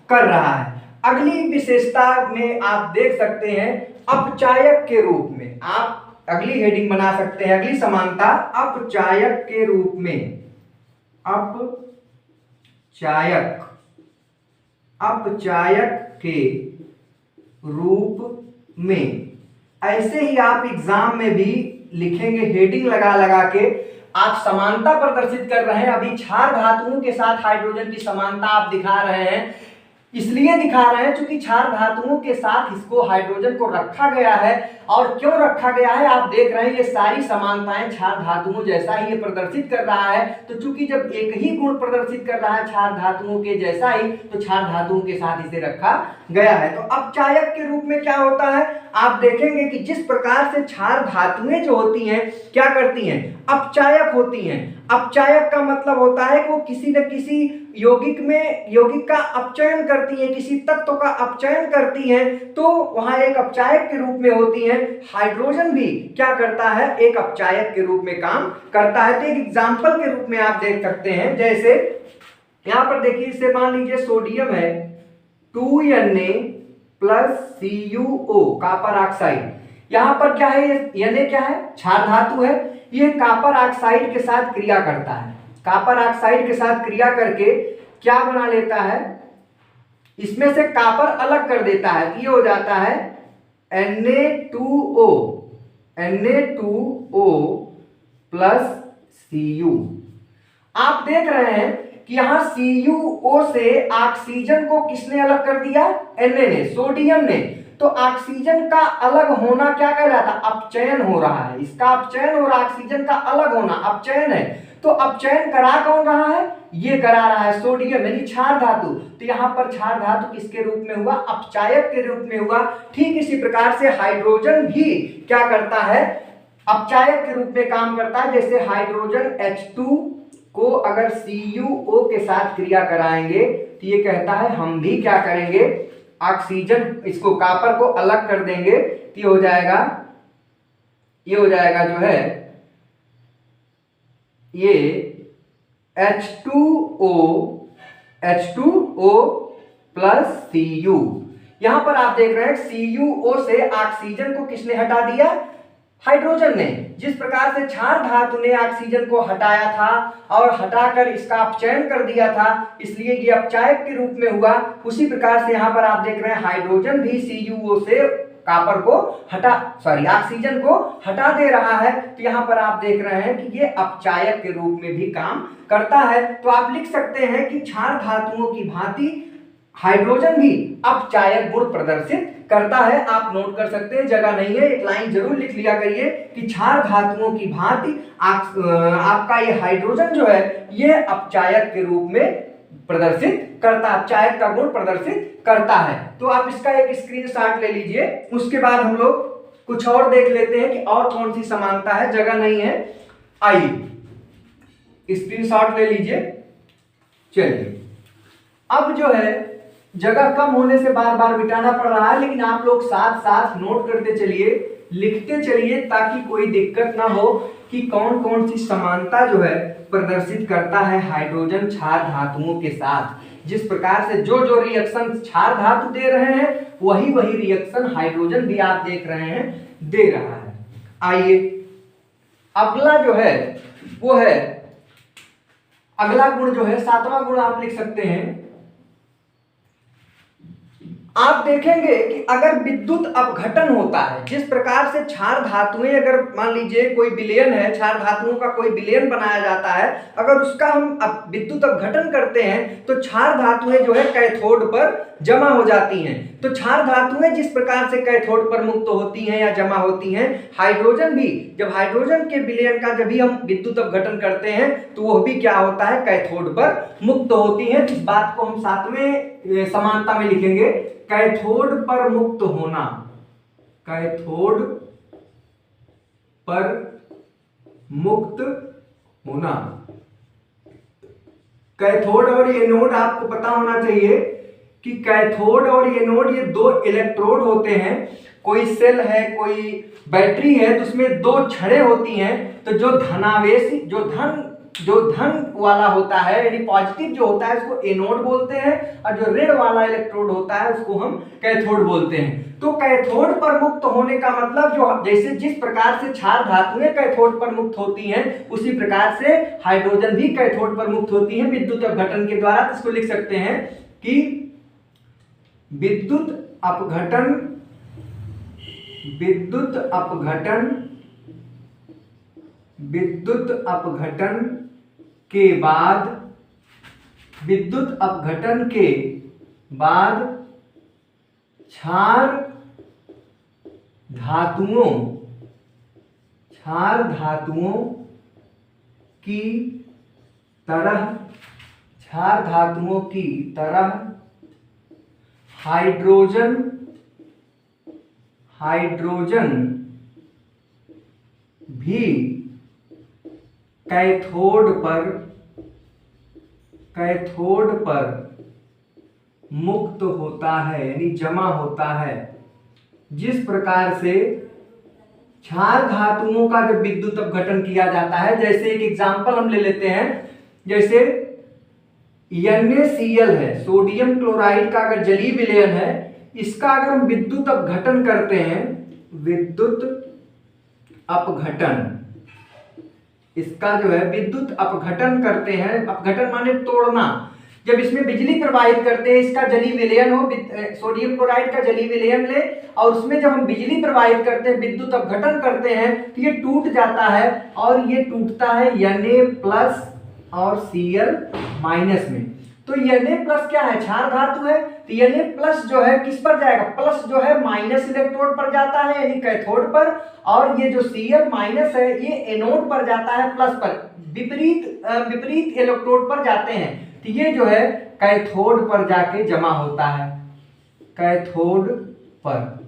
A: कर रहा है। अगली विशेषता में आप देख सकते हैं अपचायक के रूप में, आप अगली हेडिंग बना सकते हैं, अगली समानता अपचायक के रूप में। अपचायक के रूप में, ऐसे ही आप एग्जाम में भी लिखेंगे, हेडिंग लगा लगा के आप समानता प्रदर्शित कर रहे हैं। अभी क्षार धातुओं के साथ हाइड्रोजन की समानता आप दिखा रहे हैं, इसलिए दिखा रहे हैं क्योंकि क्षार धातुओं के साथ इसको हाइड्रोजन को रखा गया है। और क्यों रखा गया है आप देख रहे हैं, ये सारी समानताएं क्षार धातुओं जैसा ही ये प्रदर्शित कर रहा है। तो चूंकि जब एक ही गुण प्रदर्शित कर रहा है क्षार धातुओं के जैसा ही, तो क्षार धातुओं के साथ इसे रखा गया है। तो अपचायक के रूप में क्या होता है, आप देखेंगे कि जिस प्रकार से क्षार धातुएं जो होती हैं क्या करती हैं, अपचायक होती हैं। अपचायक का मतलब होता है कि वो किसी न किसी यौगिक का अपचयन करती है, किसी तत्व का अपचयन करती है, तो वहां एक अपचायक के रूप में होती है। हाइड्रोजन भी क्या करता है, एक अपचायक के रूप में काम करता है। तो एक एग्जांपल के रूप में आप देख सकते हैं, जैसे यहां पर देखिए, इसे मान लीजिए सोडियम है 2Na+CuO कॉपर ऑक्साइड। यहां पर क्या है, Na क्या है, क्षार धातु है, ये कॉपर ऑक्साइड के साथ क्रिया करता है। कॉपर ऑक्साइड के साथ क्रिया करके क्या बना लेता है, इसमें से कॉपर अलग कर देता है, ये हो जाता है Na2O +Cu। आप देख रहे हैं कि यहां CuO से ऑक्सीजन को किसने अलग कर दिया, Na ने, सोडियम ने। तो ऑक्सीजन का अलग होना क्या कहलाता, अपचयन हो रहा है, इसका अपचयन हो रहा है, ऑक्सीजन का अलग होना अपचयन है। तो अपचयन करा कौन रहा है, ये करा रहा है सोडियम यानी क्षार धातु। तो यहां पर क्षार धातु किसके रूप में हुआ, अपचायक के रूप में हुआ। ठीक इसी प्रकार से हाइड्रोजन भी क्या करता है, अपचायक के रूप में काम करता है। जैसे हाइड्रोजन H2 को अगर CuO के साथ क्रिया कराएंगे तो ये कहता है हम भी क्या करेंगे, ऑक्सीजन, इसको कॉपर को अलग कर देंगे तो ये हो जाएगा ये हो जाएगा जो है ये H2O प्लस Cu। यहां पर आप देख रहे हैं CuO से ऑक्सीजन को किसने हटा दिया? हाइड्रोजन ने। जिस प्रकार से क्षार धातु ने ऑक्सीजन को हटाया था और हटाकर इसका अपचयन कर दिया था, इसलिए ये अपचायक के रूप में हुआ, उसी प्रकार से यहां पर आप देख रहे हैं हाइड्रोजन भी CuO से कॉपर को ऑक्सीजन को हटा दे रहा है। तो यहां पर आप देख रहे हैं कि ये अपचायक के रूप में भी काम करता है। तो आप लिख सकते हैं कि क्षार धातुओं की भांति हाइड्रोजन भी अपचायक गुण प्रदर्शित करता है। आप नोट कर सकते हैं, जगह नहीं है, एक लाइन जरूर लिख लिया करिए कि क्षार धातुओं की भांति आपका ये हाइड्रोजन जो है ये अपचायक के रूप में प्रदर्शित करता है, अपचायक का गुण प्रदर्शित करता है। तो आप इसका एक स्क्रीनशॉट ले लीजिए। उसके बाद हम लोग कुछ और देख लेते हैं कि और कौन सी समानता है, जगह नहीं है, आइए स्क्रीनशॉट ले लीजिए। चलिए, अब जो है जगह कम होने से बार बार मिटाना पड़ रहा है, लेकिन आप लोग साथ साथ नोट करते चलिए, लिखते चलिए, ताकि कोई दिक्कत ना हो कि कौन कौन सी समानता जो है प्रदर्शित करता है हाइड्रोजन क्षार धातुओं के साथ। जिस प्रकार से जो जो रिएक्शन क्षार धातु दे रहे हैं वही वही रिएक्शन हाइड्रोजन भी आप देख रहे हैं दे रहा है। आइए अगला जो है वो है, अगला गुण जो है 7वां गुण आप लिख सकते हैं। आप देखेंगे कि अगर विद्युत अपघटन होता है, जिस प्रकार से क्षार धातुएं, अगर मान लीजिए कोई विलयन है, क्षार धातुओं का कोई विलयन बनाया जाता है, अगर उसका हम विद्युत अपघटन करते हैं तो क्षार धातुएं जो है कैथोड पर जमा हो जाती हैं। तो क्षार धातुएं जिस प्रकार से कैथोड पर मुक्त होती हैं या जमा होती हैं, हाइड्रोजन भी, जब हाइड्रोजन के विलयन का जब भी हम विद्युत अपघटन करते हैं तो वह भी क्या होता है, कैथोड पर मुक्त होती है। इस बात को हम 7वें समानता में लिखेंगे, कैथोड पर मुक्त होना, कैथोड पर मुक्त होना। कैथोड और एनोड आपको पता होना चाहिए कि कैथोड और एनोड ये दो इलेक्ट्रोड होते हैं। कोई सेल है, कोई बैटरी है, तो उसमें दो छड़ें होती हैं। तो जो धनावेशी, जो धन वाला होता है, यानी पॉजिटिव जो होता है, उसको एनोड बोलते हैं, और जो ऋण वाला इलेक्ट्रोड होता है उसको हम कैथोड बोलते हैं। तो कैथोड पर मुक्त होने का मतलब, जो जैसे जिस प्रकार से क्षार धातुएं कैथोड पर मुक्त होती हैं, उसी प्रकार से हाइड्रोजन भी कैथोड पर मुक्त होती है विद्युत अपघटन के द्वारा। तो इसको लिख सकते हैं कि विद्युत अपघटन के बाद क्षार धातुओं की तरह हाइड्रोजन भी कैथोड पर मुक्त होता है, यानी जमा होता है। जिस प्रकार से क्षार धातुओं का जब विद्युत अपघटन किया जाता है, जैसे एक एग्जांपल हम ले लेते हैं, जैसे NaCl है, सोडियम क्लोराइड का अगर जलीय विलयन है, इसका अगर हम विद्युत अपघटन करते हैं, इसका जो है विद्युत अपघटन करते हैं, अपघटन माने तोड़ना। जब इसमें बिजली प्रवाहित करते हैं, इसका जलीय विलयन हो, सोडियम क्लोराइड का जलीय विलयन ले, और उसमें जब हम बिजली प्रवाहित करते हैं, विद्युत अपघटन करते हैं, तो ये टूट जाता है, और ये टूटता है Na+ और Cl- में। तो Na+ क्या है, क्षार धातु है, तो Na+ जो है किस पर जाएगा, प्लस जो है माइनस इलेक्ट्रोड पर जाता है, यानी कैथोड पर, और ये जो Cl- है ये एनोड पर जाता है, प्लस पर, विपरीत इलेक्ट्रोड पर जाते हैं। तो ये जो है कैथोड पर जाके जमा होता है, कैथोड पर,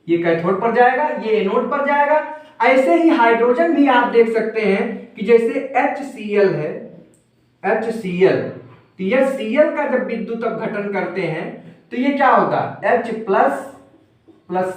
A: ये कैथोड पर जाएगा, ये एनोड पर जाएगा। ऐसे ही हाइड्रोजन भी आप देख सकते हैं कि जैसे HCl है, HCl, तो ये Cl का जब विद्युत अपघटन करते हैं तो ये क्या होगा, H+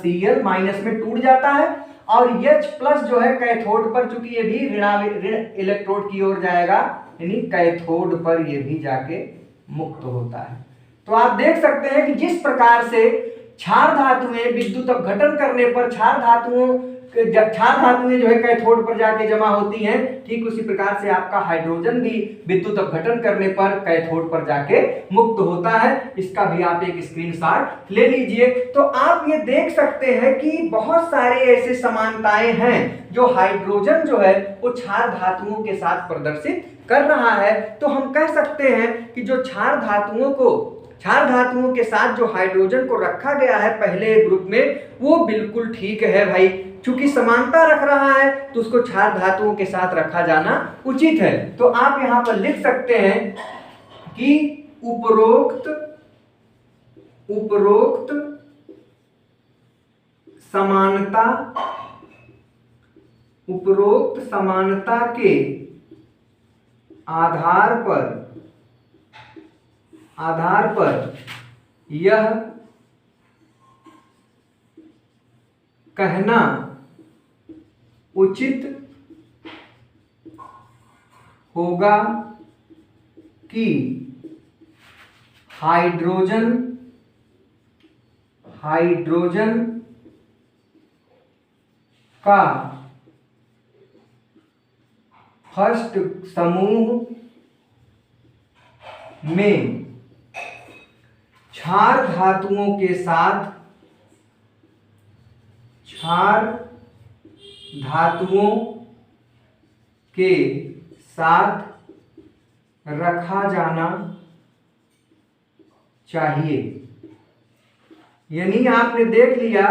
A: Cl- में टूट जाता है, और H प्लस जो है कैथोड पर, चूंकि ये भी ऋण इलेक्ट्रोड की ओर जाएगा, यानी कैथोड पर ये भी जाके मुक्त होता है। तो आप देख सकते हैं कि जिस प्रकार से क्षार धातुएं विद्युत अपघटन करने पर क्षार धातुएं जो है कैथोड पर जाके जमा होती हैं, ठीक उसी प्रकार से आपका हाइड्रोजन भी विद्युत अपघटन करने पर कैथोड पर जाके मुक्त होता है। इसका भी आप एक स्क्रीनशॉट ले लीजिए। तो आप ये देख सकते हैं कि बहुत सारे ऐसे समानताएं हैं जो हाइड्रोजन जो है वो क्षार धातुओं के साथ प्रदर्शित कर रहा है। तो हम कह सकते हैं कि जो क्षार धातुओं के साथ जो हाइड्रोजन को रखा गया है पहले ग्रुप में, वो बिल्कुल ठीक है भाई। चूंकि समानता रख रहा है तो उसको क्षार धातुओं के साथ रखा जाना उचित है। तो आप यहां पर लिख सकते हैं कि उपरोक्त समानता के आधार पर यह कहना उचित होगा कि हाइड्रोजन का फर्स्ट समूह में क्षार धातुओं के साथ रखा जाना चाहिए। यानी आपने देख लिया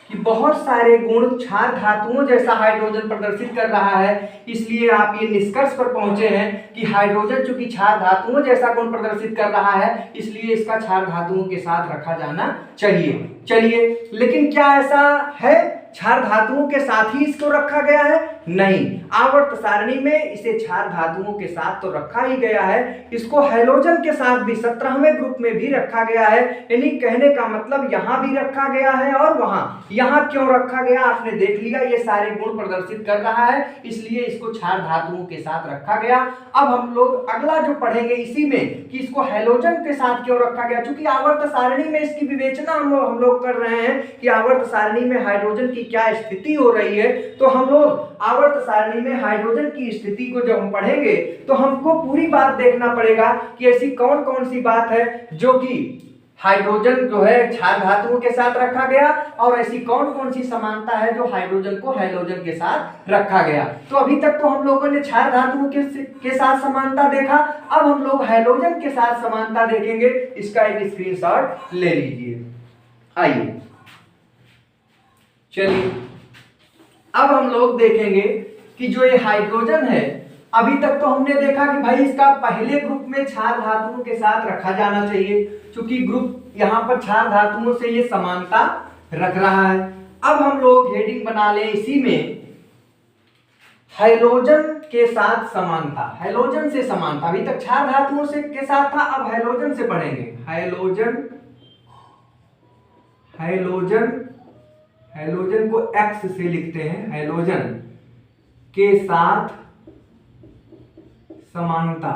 A: कि बहुत सारे गुण क्षार धातुओं जैसा हाइड्रोजन प्रदर्शित कर रहा है, इसलिए आप ये निष्कर्ष पर पहुंचे हैं कि हाइड्रोजन चूंकि क्षार धातुओं जैसा गुण प्रदर्शित कर रहा है, इसलिए इसका क्षार धातुओं के साथ रखा जाना चाहिए। चलिए, लेकिन क्या ऐसा है? क्षार धातुओं के साथ ही इसको रखा गया है? नहीं, आवर्त सारणी में इसे क्षार धातुओं के साथ तो रखा ही गया है, इसको हैलोजन के साथ भी 17वें ग्रुप में भी रखा गया है। यानी कहने का मतलब यहां भी रखा गया है और यहां क्यों रखा गया आपने देख लिया, ये सारे गुण प्रदर्शित कर रहा है, इसलिए इसको क्षार धातुओं के साथ रखा गया। अब हम लोग अगला जो पढ़ेंगे इसी में कि इसको हैलोजन के साथ क्यों रखा गया, क्योंकि आवर्त सारणी में इसकी विवेचना हम लोग कर रहे हैं कि आवर्त सारणी में हाइड्रोजन की क्या स्थिति हो रही है। तो हम लोग आवर्त सारणी में हाइड्रोजन की स्थिति को जब हम पढ़ेंगे तो हमको पूरी बात देखना पड़ेगा कि ऐसी कौन कौन सी बात है जो कि हाइड्रोजन जो है क्षार धातुओं के साथ रखा गया, और ऐसी कौन कौन सी समानता है जो हाइड्रोजन को हैलोजन के साथ रखा गया। तो अभी तक तो हम लोगों ने क्षार धातुओं के साथ समानता देखा, अब हम लोग हैलोजन के साथ समानता देखेंगे। इसका एक स्क्रीनशॉट ले लीजिए। आइए, चलिए, अब हम लोग देखेंगे कि जो ये हाइड्रोजन है, अभी तक तो हमने देखा कि भाई इसका पहले ग्रुप में क्षार धातुओं के साथ रखा जाना चाहिए, क्योंकि ग्रुप यहां पर क्षार धातुओं से ये समानता रख रहा है। अब हम लोग हेडिंग बना लें इसी में, हैलोजन के साथ समानता। हैलोजन से समानता, अभी तक क्षार धातुओं से के साथ था, अब हैलोजन से पढ़ेंगे। हैलोजन को X से लिखते हैं, हैलोजन के साथ समानता।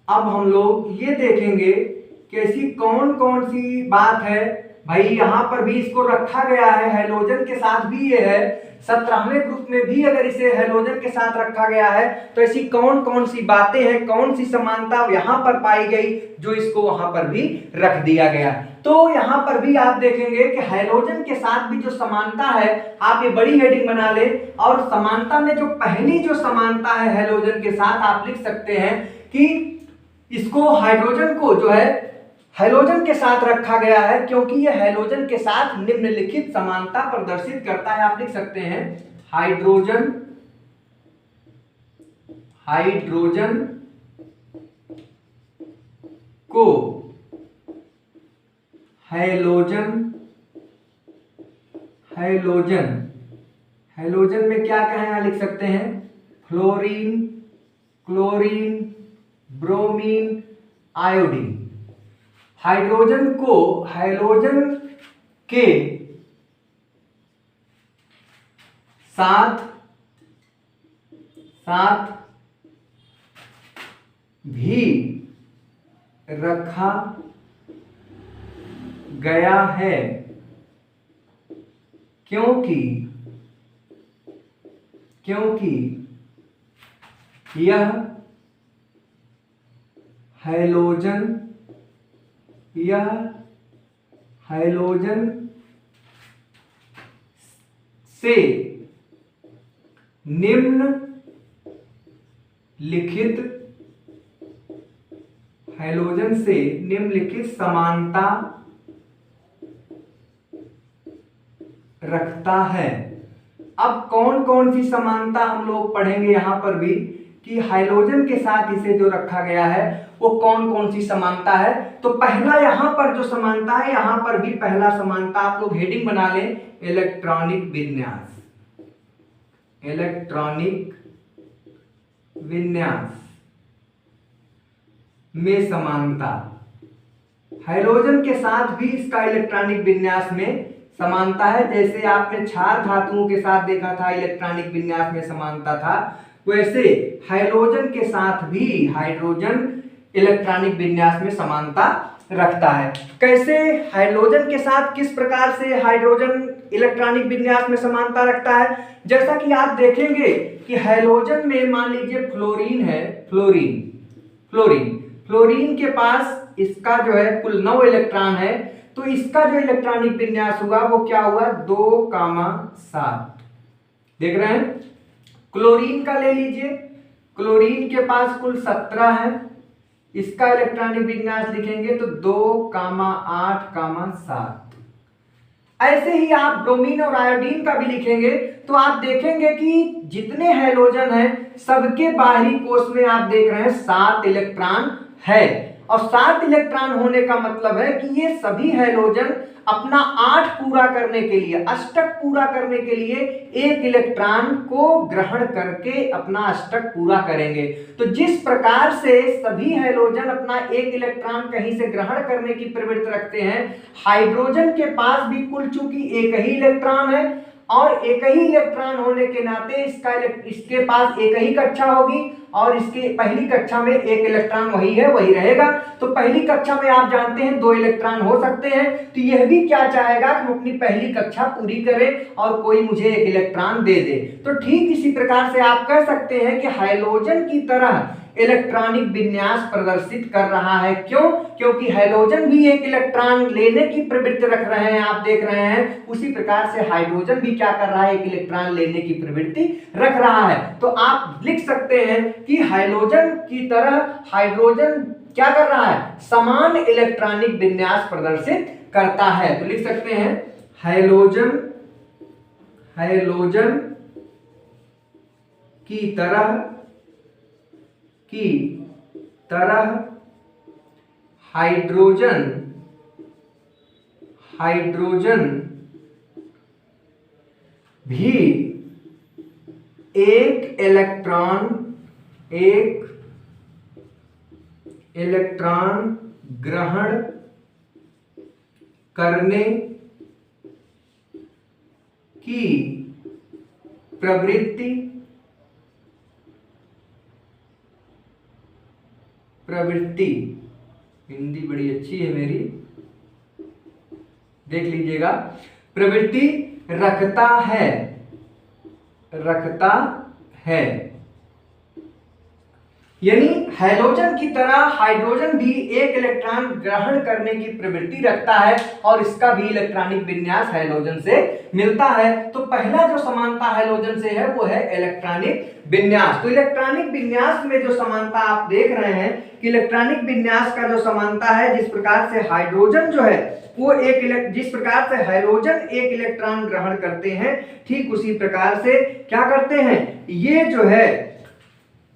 A: अब हम लोग ये देखेंगे कि ऐसी कौन कौन सी बात है। भाई यहां पर भी इसको रखा गया है, हैलोजन के साथ भी ये है, 17वें ग्रुप में भी अगर इसे हैलोजन के साथ रखा गया है तो ऐसी कौन कौन सी बातें हैं, कौन सी समानता यहां पर पाई गई जो इसको वहां पर भी रख दिया गया। तो यहां पर भी आप देखेंगे कि हैलोजन के साथ भी जो समानता है, आप ये बड़ी हेडिंग बना लें, और समानता में जो पहली जो समानता है हैलोजन के साथ, आप लिख सकते हैं कि इसको हाइड्रोजन को जो है हैलोजन के साथ रखा गया है क्योंकि यह हैलोजन के साथ निम्नलिखित समानता प्रदर्शित करता है। आप लिख सकते हैं हाइड्रोजन को हैलोजन में क्या क्या है लिख सकते हैं, fluorine, chlorine, bromine, iodine. Hydrogen को हैलोजन के साथ भी रखा गया है, क्योंकि यह हैलोजन से निम्नलिखित समानता रखता है। अब कौन कौन सी समानता हम लोग पढ़ेंगे यहां पर भी कि हाइड्रोजन के साथ इसे जो रखा गया है वो कौन कौन सी समानता है। तो पहला यहां पर जो समानता है, यहां पर भी पहला समानता आप लोग हेडिंग बना लें, इलेक्ट्रॉनिक विन्यास में समानता। हाइड्रोजन के साथ भी इसका इलेक्ट्रॉनिक विन्यास में समानता है। जैसे आपने क्षार धातुओं के साथ देखा था इलेक्ट्रॉनिक विन्यास में समानता था, वैसे हाइड्रोजन के साथ भी हाइड्रोजन इलेक्ट्रॉनिक विन्यास में समानता रखता है। कैसे हाइड्रोजन के साथ, किस प्रकार से हाइड्रोजन इलेक्ट्रॉनिक विन्यास में समानता रखता है? जैसा कि आप देखेंगे कि हाइड्रोजन में मान लीजिए फ्लोरीन है, फ्लोरीन के पास इसका जो है कुल 9 इलेक्ट्रॉन है, तो इसका जो इलेक्ट्रॉनिक विन्यास हुआ वो क्या हुआ, 2,7। देख रहे हैं। क्लोरीन का ले लीजिए, क्लोरीन के पास कुल 17 है, इसका इलेक्ट्रॉनिक विन्यास लिखेंगे तो 2,8,7। ऐसे ही आप ब्रोमीन और आयोडीन का भी लिखेंगे तो आप देखेंगे कि जितने हैलोजन हैं सबके बाहरी कोश में आप देख रहे हैं 7 इलेक्ट्रॉन है। और 7 इलेक्ट्रॉन होने का मतलब है कि ये सभी हैलोजन अपना 8 पूरा करने के लिए, अष्टक पूरा करने के लिए 1 इलेक्ट्रॉन को ग्रहण करके अपना अष्टक पूरा करेंगे। तो जिस प्रकार से सभी हैलोजन अपना 1 इलेक्ट्रॉन कहीं से ग्रहण करने की प्रवृत्ति रखते हैं, हाइड्रोजन के पास भी कुल चूंकि 1 ही इलेक्ट्रॉन है और 1 ही इलेक्ट्रॉन होने के नाते इसके पास 1 ही कक्षा होगी और इसके पहली कक्षा में 1 इलेक्ट्रॉन वही है, वही रहेगा। तो पहली कक्षा में आप जानते हैं 2 इलेक्ट्रॉन हो सकते हैं, तो यह भी क्या चाहेगा कि अपनी पहली कक्षा पूरी करे और कोई मुझे 1 इलेक्ट्रॉन दे दे। तो ठीक इसी प्रकार से आप कह सकते हैं कि हाइड्रोजन की तरह इलेक्ट्रॉनिक विन्यास प्रदर्शित कर रहा है। क्यों? क्योंकि हाइड्रोजन भी 1 इलेक्ट्रॉन लेने की प्रवृत्ति रख रहे हैं, आप देख रहे हैं। उसी प्रकार से हाइड्रोजन भी क्या कर रहा है, 1 इलेक्ट्रॉन लेने की प्रवृत्ति रख रहा है। तो आप लिख सकते हैं कि हाइड्रोजन की तरह हाइड्रोजन क्या कर रहा है, समान इलेक्ट्रॉनिक विन्यास प्रदर्शित करता है। तो लिख सकते हैं हाइड्रोजन की तरह हाइड्रोजन भी एक इलेक्ट्रॉन ग्रहण करने की प्रवृत्ति हिंदी बड़ी अच्छी है मेरी, देख लीजिएगा, प्रवृत्ति रखता है। यानी हाइड्रोजन की तरह हाइड्रोजन भी 1 इलेक्ट्रॉन ग्रहण करने की प्रवृत्ति रखता है और इसका भी इलेक्ट्रॉनिक विन्यास हाइड्रोजन से मिलता है। तो पहला जो समानता हाइड्रोजन से है वो है इलेक्ट्रॉनिक विन्यास। तो इलेक्ट्रॉनिक विन्यास में जो समानता आप देख रहे हैं कि इलेक्ट्रॉनिक विन्यास का जो समानता है, जिस प्रकार से हाइड्रोजन जो है वो जिस प्रकार से हाइड्रोजन 1 इलेक्ट्रॉन ग्रहण करते हैं, ठीक उसी प्रकार से क्या करते हैं, ये जो है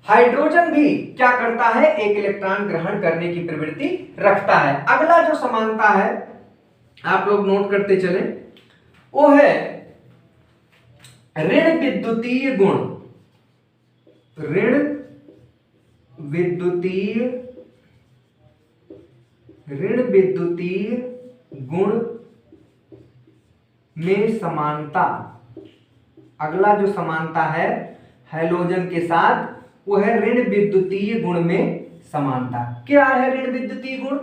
A: हाइड्रोजन भी क्या करता है, 1 इलेक्ट्रॉन ग्रहण करने की प्रवृत्ति रखता है। अगला जो समानता है आप लोग नोट करते चले, वो है ऋण विद्युतीय गुण। ऋण विद्युतीय गुण में समानता अगला जो समानता है हैलोजन के साथ वो है ऋण विद्युतीय गुण में समानता। क्या है ऋण विद्युतीय गुण?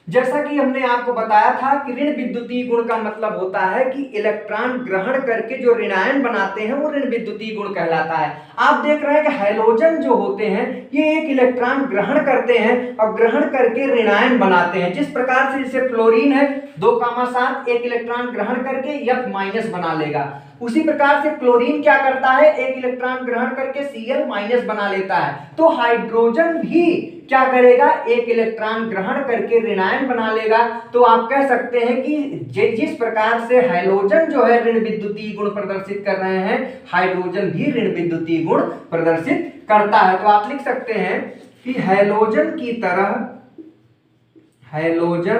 A: जैसा कि हमने आपको बताया था कि ऋण विद्युतीय गुण का मतलब होता है कि इलेक्ट्रॉन ग्रहण करके जो ऋणायन बनाते हैं वो ऋण विद्युतीय गुण कहलाता है। आप देख रहे हैं कि हैलोजन जो होते हैं ये एक इलेक्ट्रॉन ग्रहण करते हैं और ग्रहण करके ऋणायन बनाते हैं। जिस प्रकार से जैसे फ्लोरीन है 2,7 एक इलेक्ट्रॉन ग्रहण करके F- बना लेगा, उसी प्रकार से क्लोरीन क्या करता है, एक इलेक्ट्रॉन ग्रहण करके Cl- बना लेता है। तो हाइड्रोजन भी क्या करेगा, एक इलेक्ट्रॉन ग्रहण करके ऋणायन बना लेगा। तो आप कह सकते हैं कि जिस प्रकार से हैलोजन जो है ऋण विद्युतीय गुण प्रदर्शित कर रहे हैं, हाइड्रोजन भी ऋण विद्युतीय गुण प्रदर्शित करता है। तो आप लिख सकते हैं कि हैलोजन की तरह हाइड्रोजन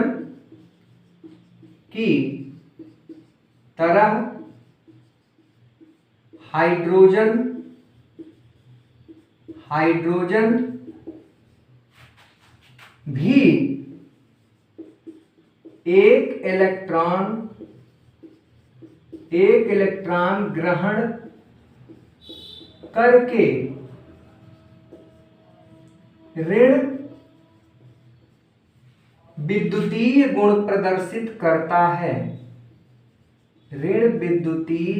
A: भी एक इलेक्ट्रॉन ग्रहण करके ऋण विद्युतीय गुण प्रदर्शित करता है। ऋण विद्युतीय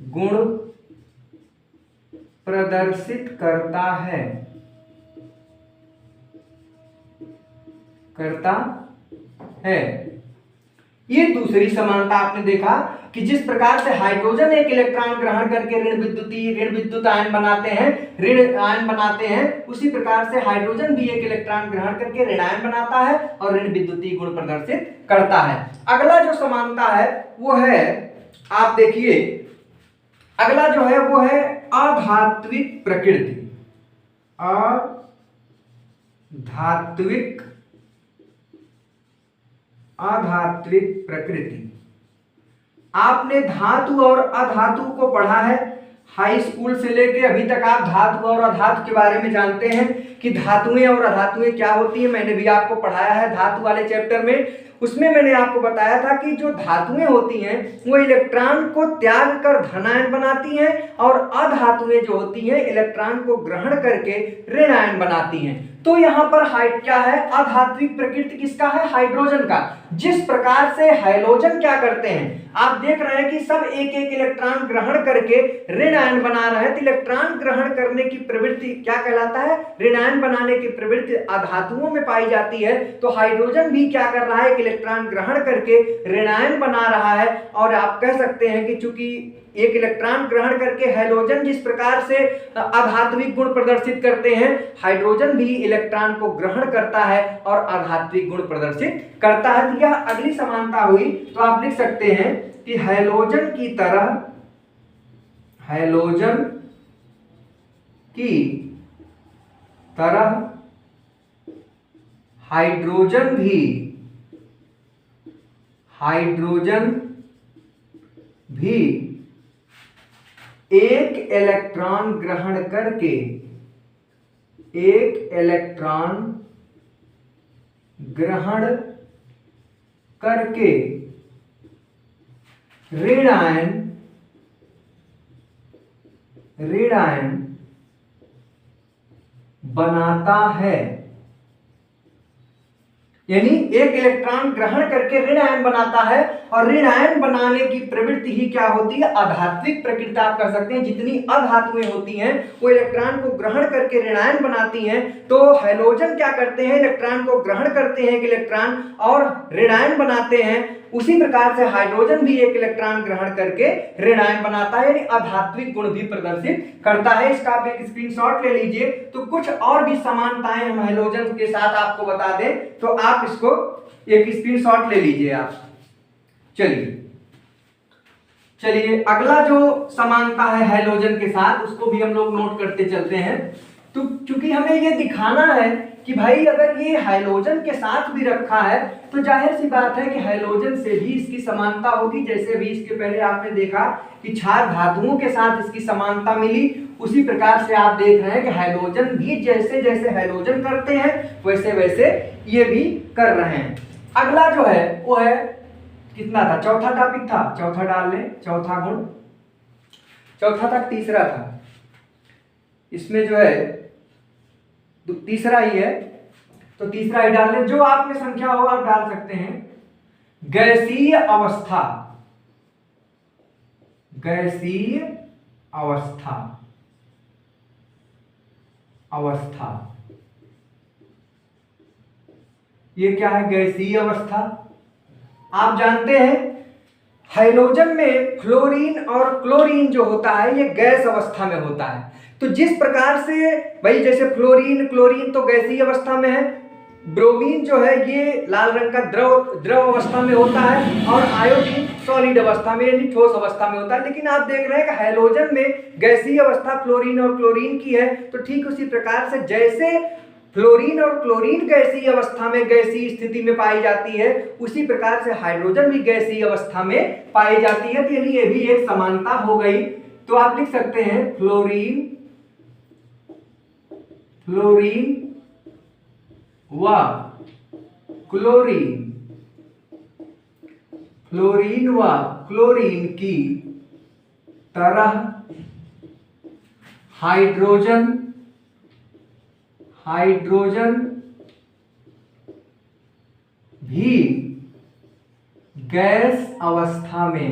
A: गुण प्रदर्शित करता है ये दूसरी समानता आपने देखा कि जिस प्रकार से हाइड्रोजन एक इलेक्ट्रॉन ग्रहण करके ऋण विद्युत आयन बनाते हैं, उसी प्रकार से हाइड्रोजन भी एक इलेक्ट्रॉन ग्रहण करके ऋणायन बनाता है और ऋण विद्युतीय गुण प्रदर्शित करता है। अगला जो समानता है वो है, आप देखिए अगला जो है वो है अधात्विक प्रकृति। अधात्विक प्रकृति। आपने धातु और अधातु को पढ़ा है हाई स्कूल से लेके अभी तक। आप धातु और अधातु के बारे में जानते हैं कि धातुएं और अधातुएं क्या होती है। मैंने भी आपको पढ़ाया है धातु वाले चैप्टर में। उसमें मैंने आपको बताया था कि जो धातुएं होती हैं वो इलेक्ट्रॉन को त्याग कर धनायन बनाती हैं और अधातुएं जो होती हैं इलेक्ट्रॉन को ग्रहण करके ऋणायन बनाती हैं। तो यहाँ पर क्या है, अधात्विक प्रकृति किसका है, हाइड्रोजन का। जिस प्रकार से हैलोजन क्या करते हैं, आप देख रहे हैं कि सब एक एक इलेक्ट्रॉन ग्रहण करके ऋणायन बना रहे हैं। तो इलेक्ट्रॉन ग्रहण करने की प्रवृत्ति क्या कहलाता है, ऋणायन बनाने की प्रवृत्ति अधातुओं में पाई जाती है। तो हाइड्रोजन भी क्या कर रहा है, एक इलेक्ट्रॉन ग्रहण करके ऋणायन बना रहा है। और आप कह सकते हैं कि चूंकि एक इलेक्ट्रॉन ग्रहण करके हैलोजन जिस प्रकार से अधात्विक गुण प्रदर्शित करते हैं, हाइड्रोजन भी इलेक्ट्रॉन को ग्रहण करता है और अधात्विक गुण प्रदर्शित करता है। तो यह अगली समानता हुई। तो आप लिख सकते हैं कि हैलोजन की तरह हाइड्रोजन भी एक इलेक्ट्रॉन ग्रहण करके ऋणायन बनाता है। यानी एक इलेक्ट्रॉन ग्रहण करके ऋणायन बनाता है और ऋणायन बनाने की प्रवृत्ति ही क्या होती है, अधात्विक प्रकृति आप कर सकते हैं। जितनी अधातुएं होती हैं वो इलेक्ट्रॉन को ग्रहण करके ऋणायन बनाती हैं। तो हैलोजन क्या करते हैं, इलेक्ट्रॉन को ग्रहण करते हैं एक इलेक्ट्रॉन और ऋणायन बनाते हैं। उसी प्रकार से हाइड्रोजन भी एक इलेक्ट्रॉन ग्रहण करके ऋणायन बनाता है, यानी अधात्विक गुण भी प्रदर्शित करता है। इसका आप एक स्क्रीनशॉट ले लीजिए। तो कुछ और भी समानताएं हम हैलोजन के साथ आपको बता दें, तो आप इसको एक स्क्रीनशॉट ले लीजिए आप। चलिए अगला जो समानता है हैलोजन के साथ उसको भी हम लोग नोट करते चलते हैं। तो क्योंकि हमें ये दिखाना है कि भाई अगर ये हैलोजन के साथ भी रखा है तो जाहिर सी बात है कि हैलोजन से भी इसकी समानता होगी। जैसे भी इसके पहले आपने देखा कि क्षार धातुओं के साथ इसकी समानता मिली, उसी प्रकार से आप देख रहे हैं कि हैलोजन भी जैसे जैसे हैलोजन करते हैं वैसे वैसे ये भी कर रहे हैं। अगला जो है वो है कितना था, चौथा टॉपिक था, चौथा डाल लें, चौथा गुण चौथा था, तीसरा था, इसमें जो है तीसरा ही है, तो तीसरा ही डाल लें। जो आप में संख्या हो आप डाल सकते हैं। गैसीय अवस्था, गैसीय अवस्था, अवस्था, ये क्या है? गैसीय अवस्था। आप जानते हैं हाइड्रोजन में फ्लोरीन और क्लोरीन जो होता है ये गैस अवस्था में होता है। तो जिस प्रकार से भाई जैसे फ्लोरीन क्लोरीन तो गैसीय अवस्था में है, ब्रोमीन जो है ये लाल रंग का द्रव अवस्था में होता है, और आयोडीन सॉलिड अवस्था में यानी ठोस अवस्था में होता है। लेकिन आप देख रहे हैं कि हाइड्रोजन में गैसीय अवस्था फ्लोरीन और क्लोरीन की है। तो ठीक उसी प्रकार से जैसे फ्लोरीन और क्लोरीन गैसीय अवस्था में गैसीय स्थिति में पाई जाती है, उसी प्रकार से हाइड्रोजन भी गैसीय अवस्था में पाई जाती है। तो यानी ये भी एक समानता हो गई। तो आप लिख सकते हैं फ्लोरीन व क्लोरीन, फ्लोरीन व क्लोरीन की तरह हाइड्रोजन भी गैस अवस्था में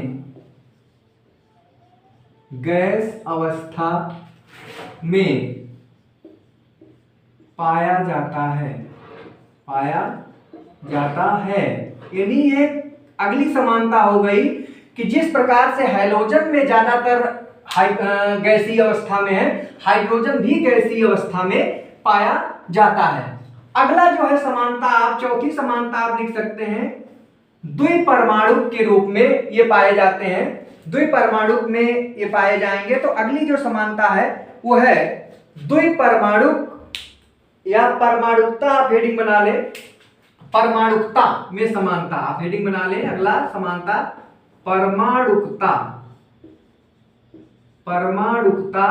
A: पाया जाता है। यानी एक अगली समानता हो गई कि जिस प्रकार से हाइड्रोजन में ज्यादातर गैसीय अवस्था में है, हाइड्रोजन भी गैसीय अवस्था में पाया जाता है। अगला जो है समानता, आप चौथी समानता आप लिख सकते हैं द्विपरमाणुक के रूप में ये पाए जाते हैं। द्विपरमाणुक में ये पाए जाएंगे। तो अगली जो समानता है वो है द्विपरमाणुक या परमाणुकता। आप हेडिंग बना ले, परमाणुकता में समानता, आप हेडिंग बना ले। अगला समानता परमाणुकता, परमाणुकता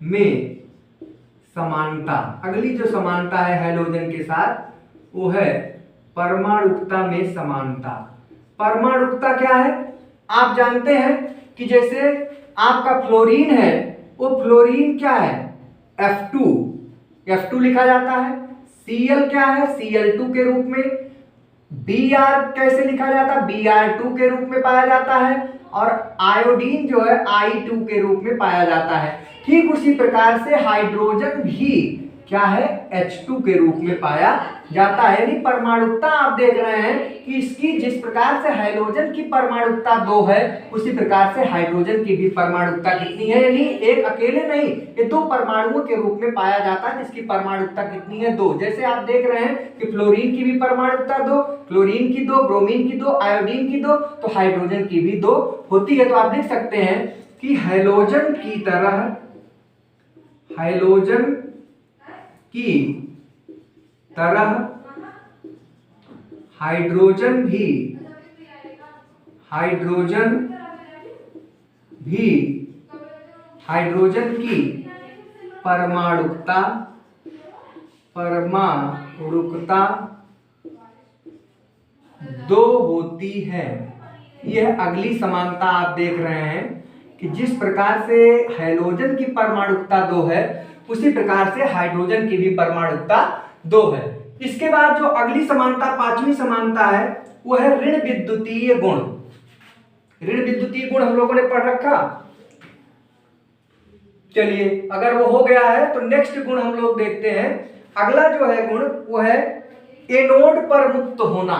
A: में समानता। अगली जो समानता है हाइड्रोजन के साथ वो है परमाणुकता में समानता। परमाणुकता क्या है? आप जानते हैं कि जैसे आपका फ्लोरीन है, वो फ्लोरीन क्या है? F2 लिखा जाता है। Cl क्या है? Cl2 के रूप में। Br कैसे लिखा जाता है? Br2 के रूप में पाया जाता है। और आयोडीन जो है I2 के रूप में पाया जाता है। ठीक उसी प्रकार से हाइड्रोजन भी क्या है? H2 के रूप में पाया जाता है। यानी परमाणुकता आप देख रहे हैं कि इसकी जिस प्रकार से हाइड्रोजन की परमाणुकता 2 है, उसी प्रकार से हाइड्रोजन की भी परमाणुकता कितनी है? यानी एक अकेले नहीं, ये 2 परमाणुओं के रूप में पाया जाता है जिसकी परमाणुकता कितनी है? 2। जैसे आप देख रहे हैं कि फ्लोरीन की भी परमाणुकता 2, क्लोरीन की 2, ब्रोमीन की 2, आयोडीन की 2, तो हाइड्रोजन की भी 2 होती है। तो आप देख सकते हैं कि हाइड्रोजन की तरह हाइड्रोजन की परमाणुकता 2 होती है। यह अगली समानता आप देख रहे हैं कि जिस प्रकार से हाइड्रोजन की परमाणुकता 2 है, उसी प्रकार से हाइड्रोजन की भी परमाणुकता 2 है। इसके बाद जो अगली समानता, 5वीं समानता है, वो है ऋण विद्युतीय गुण। ऋण विद्युतीय गुण हम लोगों ने पढ़ रखा। चलिए, अगर वो हो गया है तो नेक्स्ट गुण हम लोग देखते हैं। अगला जो है गुण वो है एनोड पर मुक्त होना।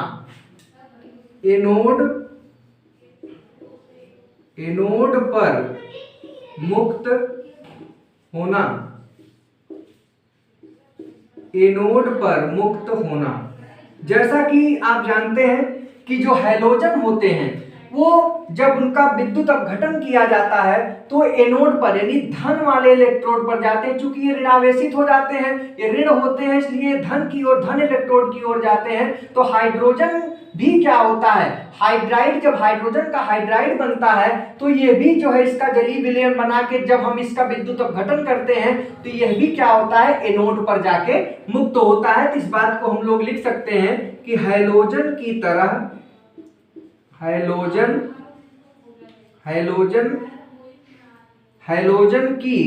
A: एनोड पर मुक्त होना। एनोड पर मुक्त होना। जैसा कि आप जानते हैं कि जो हैलोजन होते हैं वो जब उनका विद्युत अपघटन किया जाता है तो एनोड पर यानी धन वाले इलेक्ट्रोड पर जाते हैं। चूंकि ये ऋणावेशित हो जाते हैं, ये ऋण होते हैं, इसलिए धन की ओर, धन इलेक्ट्रोड की ओर जाते हैं। तो हाइड्रोजन भी क्या होता है? हाइड्राइड, जब हाइड्रोजन का हाइड्राइड बनता है तो ये भी जो है इसका जलीय विलयन बना के जब हम इसका विद्युत अपघटन करते हैं तो यह भी क्या होता है? एनोड पर जाके मुक्त होता है। तो इस बात को हम लोग लिख सकते हैं कि हैलोजन की तरह हैलोजन हैलोजन की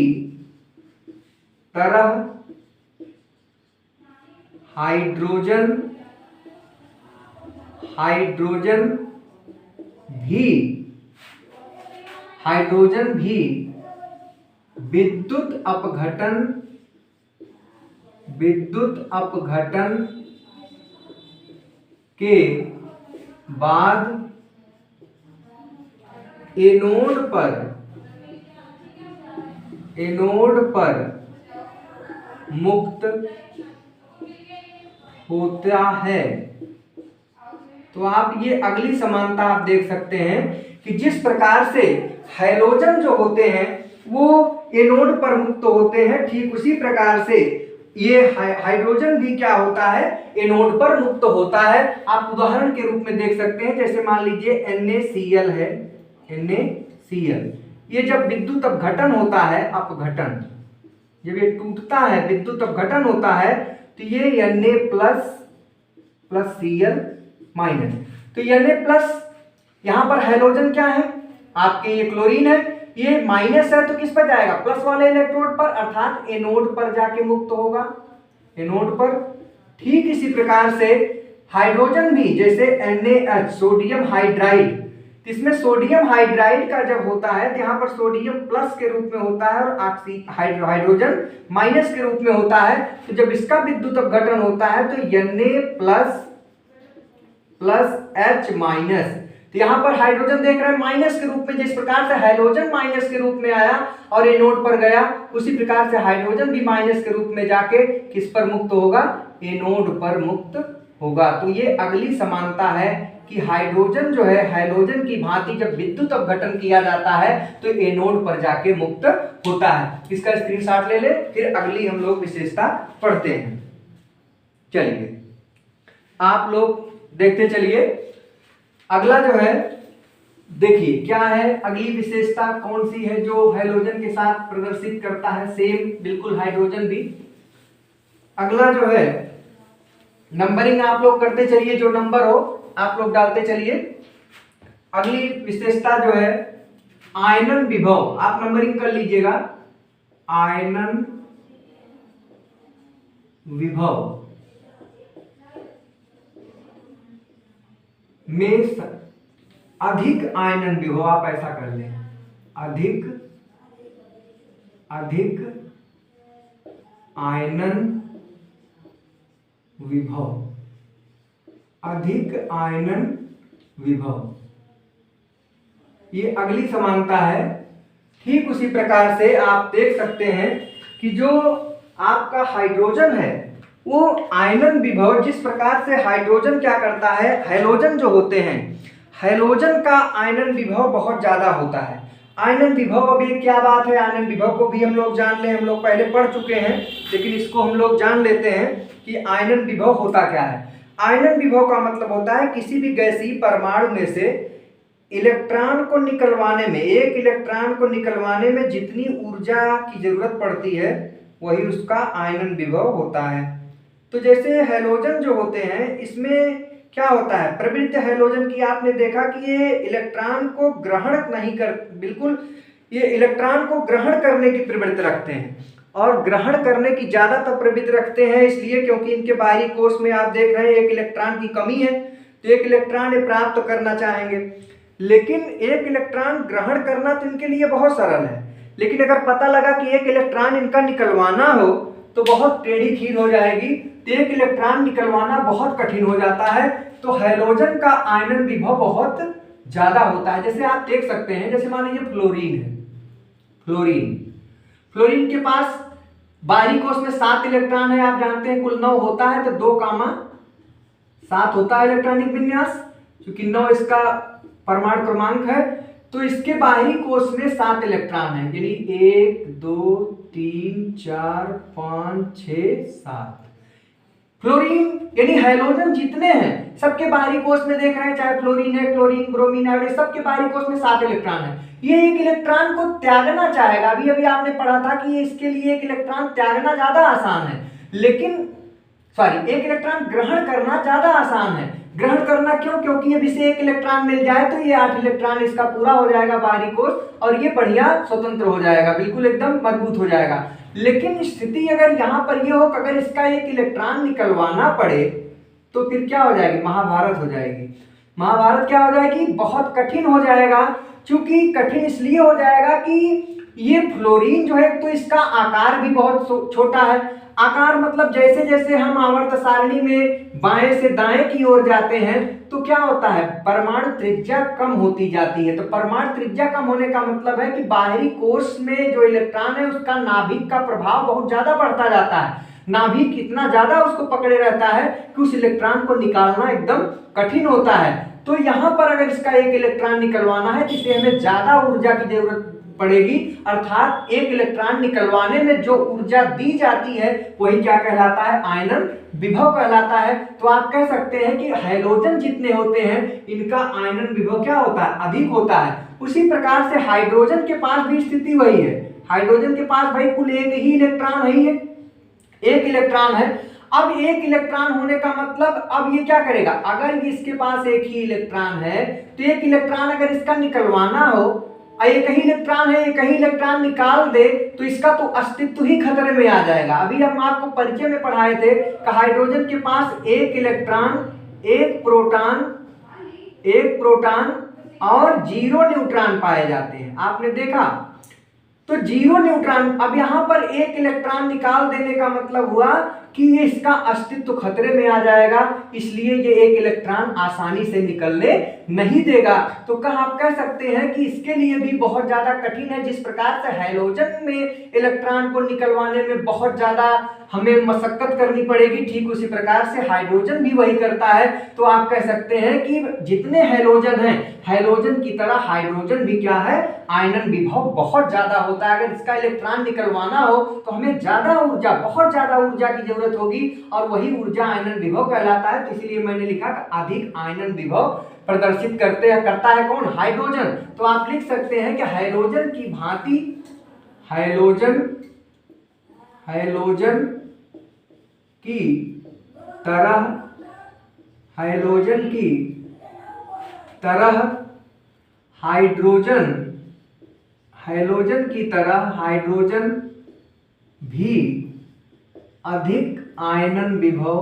A: तरह हाइड्रोजन भी विद्युत अपघटन के बाद एनोड पर मुक्त होता है। तो आप ये अगली समानता आप देख सकते हैं कि जिस प्रकार से हैलोजन जो होते हैं वो एनोड पर मुक्त होते हैं, ठीक उसी प्रकार से ये हाइड्रोजन भी क्या होता है, एनोड पर मुक्त होता है। आप उदाहरण के रूप में देख सकते हैं, जैसे मान लीजिए NaCl है, NaCl, ये जब विद्युत अपघटन होता है, अपघटन जब ये टूटता है, विद्युत अपघटन होता है, तो ये Na प्लस Cl माइनस, तो Na+, यहां पर हैलोजन क्या है आपके, ये क्लोरीन है, ये माइनस है तो किस पर जाएगा, प्लस वाले इलेक्ट्रोड पर, अर्थात एनोड पर जाके मुक्त होगा, एनोड पर। ठीक इसी प्रकार से हाइड्रोजन भी, जैसे NaH सोडियम हाइड्राइड, इसमें सोडियम हाइड्राइड का जब होता है तो यहाँ पर सोडियम प्लस के रूप में होता है और हाइड्रोजन माइनस के रूप में होता है। तो जब इसका विद्युत अपघटन होता है तो Na प्लस H माइनस, तो यहाँ पर हाइड्रोजन देख रहे हैं माइनस के रूप में, जिस प्रकार से हाइड्रोजन माइनस के रूप में आया और एनोड पर गया, उसी प्रकार से हाइड्रोजन भी माइनस के रूप में जाके किस पर मुक्त होगा, एनोड पर मुक्त होगा। तो ये अगली समानता है कि हाइड्रोजन जो है हैलोजन की भांति जब विद्युत अपघटन किया जाता है तो एनोड पर जाके मुक्त होता है। इसका स्क्रीनशॉट ले ले, फिर अगली हम लोग विशेषता पढ़ते हैं। चलिए आप लोग देखते चलिए, अगला जो है देखिए क्या है, अगली विशेषता कौन सी है जो हैलोजन के साथ प्रदर्शित करता है, सेम बिल्कुल हाइड्रोजन भी। अगला जो है नंबरिंग आप लोग करते चलिए, जो नंबर हो आप लोग डालते चलिए। अगली विशेषता जो है आयनन विभव, आप नंबरिंग कर लीजिएगा, आयनन विभव में अधिक आयनन विभव, आप ऐसा कर लें, अधिक आयनन विभव, अधिक आयनन विभव, ये अगली समानता है। ठीक उसी प्रकार से आप देख सकते हैं कि जो आपका हाइड्रोजन है वो आयनन विभव, जिस प्रकार से हाइड्रोजन क्या करता है, हैलोजन जो होते हैं, हैलोजन का आयनन विभव बहुत ज्यादा होता है। आयनन विभव, अभी क्या बात है, आयनन विभव को भी हम लोग जान लें, हम लोग पहले पढ़ चुके हैं, लेकिन इसको हम लोग जान लेते हैं कि आयनन विभव होता क्या है। आयनन विभव का मतलब होता है किसी भी गैसीय परमाणु में से इलेक्ट्रॉन को निकलवाने में, एक इलेक्ट्रॉन को निकलवाने में जितनी ऊर्जा की जरूरत पड़ती है वही उसका आयनन विभव होता है। तो जैसे हैलोजन जो होते हैं, इसमें क्या होता है, प्रवृत्ति हैलोजन की आपने देखा कि ये इलेक्ट्रॉन को ग्रहण नहीं कर, बिल्कुल ये इलेक्ट्रॉन को ग्रहण करने की प्रवृत्ति रखते हैं, और ग्रहण करने की ज्यादातर प्रवृत्ति रखते हैं इसलिए क्योंकि इनके बाहरी कोश में आप देख रहे हैं एक इलेक्ट्रॉन की कमी है, तो एक इलेक्ट्रॉन ये प्राप्त करना चाहेंगे। लेकिन एक इलेक्ट्रॉन ग्रहण करना तो इनके लिए बहुत सरल है, लेकिन अगर पता लगा कि एक इलेक्ट्रॉन इनका निकलवाना हो तो बहुत टेढ़ी खीर हो जाएगी, तो एक इलेक्ट्रॉन निकलवाना बहुत कठिन हो जाता है। तो हैलोजन का आयनन विभव बहुत ज्यादा होता है। जैसे आप देख सकते हैं, जैसे मान लीजिए फ्लोरीन है, फ्लोरीन के पास बाहरी कोश में 7 इलेक्ट्रॉन है, आप जानते हैं कुल 9 होता है, तो 2,7 होता है इलेक्ट्रॉनिक विन्यास, क्योंकि 9 इसका परमाणु क्रमांक है। तो इसके बाहरी कोश में 7 इलेक्ट्रॉन है, यानी 1 2 3 4 5 6 7। फ्लोरीन यानी हैलोजन जितने हैं सबके बाहरी कोश में देख रहे हैं, चाहे फ्लोरीन है, क्लोरीन, ब्रोमीन, आयोडीन, सबके बाहरी कोश में 7 इलेक्ट्रॉन है। ये एक इलेक्ट्रॉन को त्यागना चाहेगा, अभी आपने पढ़ा था कि इसके लिए एक इलेक्ट्रॉन त्यागना ज्यादा आसान है, लेकिन सॉरी, एक इलेक्ट्रॉन ग्रहण करना ज्यादा आसान है। ग्रहण करना क्यों? क्योंकि अब इसे एक इलेक्ट्रॉन मिल जाए तो ये 8 इलेक्ट्रॉन इसका पूरा हो जाएगा बाहरी कोश, और ये बढ़िया स्वतंत्र हो जाएगा, बिल्कुल एकदम मजबूत हो जाएगा। लेकिन स्थिति अगर यहाँ पर ये हो कि अगर इसका एक इलेक्ट्रॉन निकलवाना पड़े तो फिर क्या हो जाएगी? महाभारत हो जाएगी। महाभारत क्या हो जाएगी? बहुत कठिन हो जाएगा। चूंकि कठिन इसलिए हो जाएगा कि ये फ्लोरीन जो है तो इसका आकार भी बहुत छोटा है। आकार मतलब जैसे जैसे हम आवर्त सारणी में बाएं से दाएं की ओर जाते हैं तो क्या होता है? परमाणु त्रिज्या कम होती जाती है। तो परमाणु त्रिज्या कम होने का मतलब है कि बाहरी कोश में जो इलेक्ट्रॉन है उसका नाभिक का प्रभाव बहुत ज्यादा बढ़ता जाता है। नाभिक इतना ज्यादा उसको पकड़े रहता है कि उस इलेक्ट्रॉन को निकालना एकदम कठिन होता है। तो यहाँ पर अगर इसका एक इलेक्ट्रॉन निकलवाना है तो इसे हमें ज्यादा ऊर्जा की जरूरत पड़ेगी, अर्थात एक इलेक्ट्रॉन निकलवाने में जो ऊर्जा दी जाती है वही क्या कहलाता है? आयनन विभव कहलाता है। तो आप कह सकते हैं कि हैलोजन जितने होते हैं इनका आयनन विभव क्या होता है? अधिक होता है। उसी प्रकार से हाइड्रोजन के पास भी स्थिति वही है। हाइड्रोजन के पास भाई कुल एक ही इलेक्ट्रॉन है, एक इलेक्ट्रॉन है। अब एक इलेक्ट्रॉन होने का मतलब अब ये क्या करेगा? अगर इसके पास एक ही इलेक्ट्रॉन है तो एक इलेक्ट्रॉन अगर इसका निकलवाना हो, एक ही इलेक्ट्रॉन है, एक ही इलेक्ट्रॉन निकाल दे तो इसका तो अस्तित्व ही खतरे में आ जाएगा। अभी हम आपको परिचय में पढ़ाए थे कि हाइड्रोजन के पास एक इलेक्ट्रॉन, एक प्रोटॉन और 0 न्यूट्रॉन पाए जाते हैं। आपने देखा तो 0 न्यूट्रॉन। अब यहाँ पर एक इलेक्ट्रॉन निकाल देने का मतलब हुआ कि ये इसका अस्तित्व खतरे में आ जाएगा, इसलिए ये एक इलेक्ट्रॉन आसानी से निकलने नहीं देगा। तो आप कह सकते हैं कि इसके लिए भी बहुत ज्यादा कठिन है। जिस प्रकार से हैलोजन में इलेक्ट्रॉन को निकलवाने में बहुत ज्यादा हमें मशक्कत करनी पड़ेगी, ठीक उसी प्रकार से हाइड्रोजन भी वही करता है। तो आप कह सकते हैं कि जितने हैलोजन हैं, हैलोजन की तरह हाइड्रोजन भी क्या है? आयनन विभव बहुत ज्यादा होता है। अगर इसका इलेक्ट्रॉन निकलवाना हो तो हमें ज्यादा ऊर्जा, बहुत ज्यादा ऊर्जा की जरूरत होगी, और वही ऊर्जा आयनन विभव कहलाता है। तो इसीलिए मैंने लिखा कि अधिक आयनन विभव प्रदर्शित करता है कौन? हाइड्रोजन। तो आप लिख सकते हैं कि हैलोजन की भांति हैलोजन की तरह हाइड्रोजन भी अधिक आयनन विभव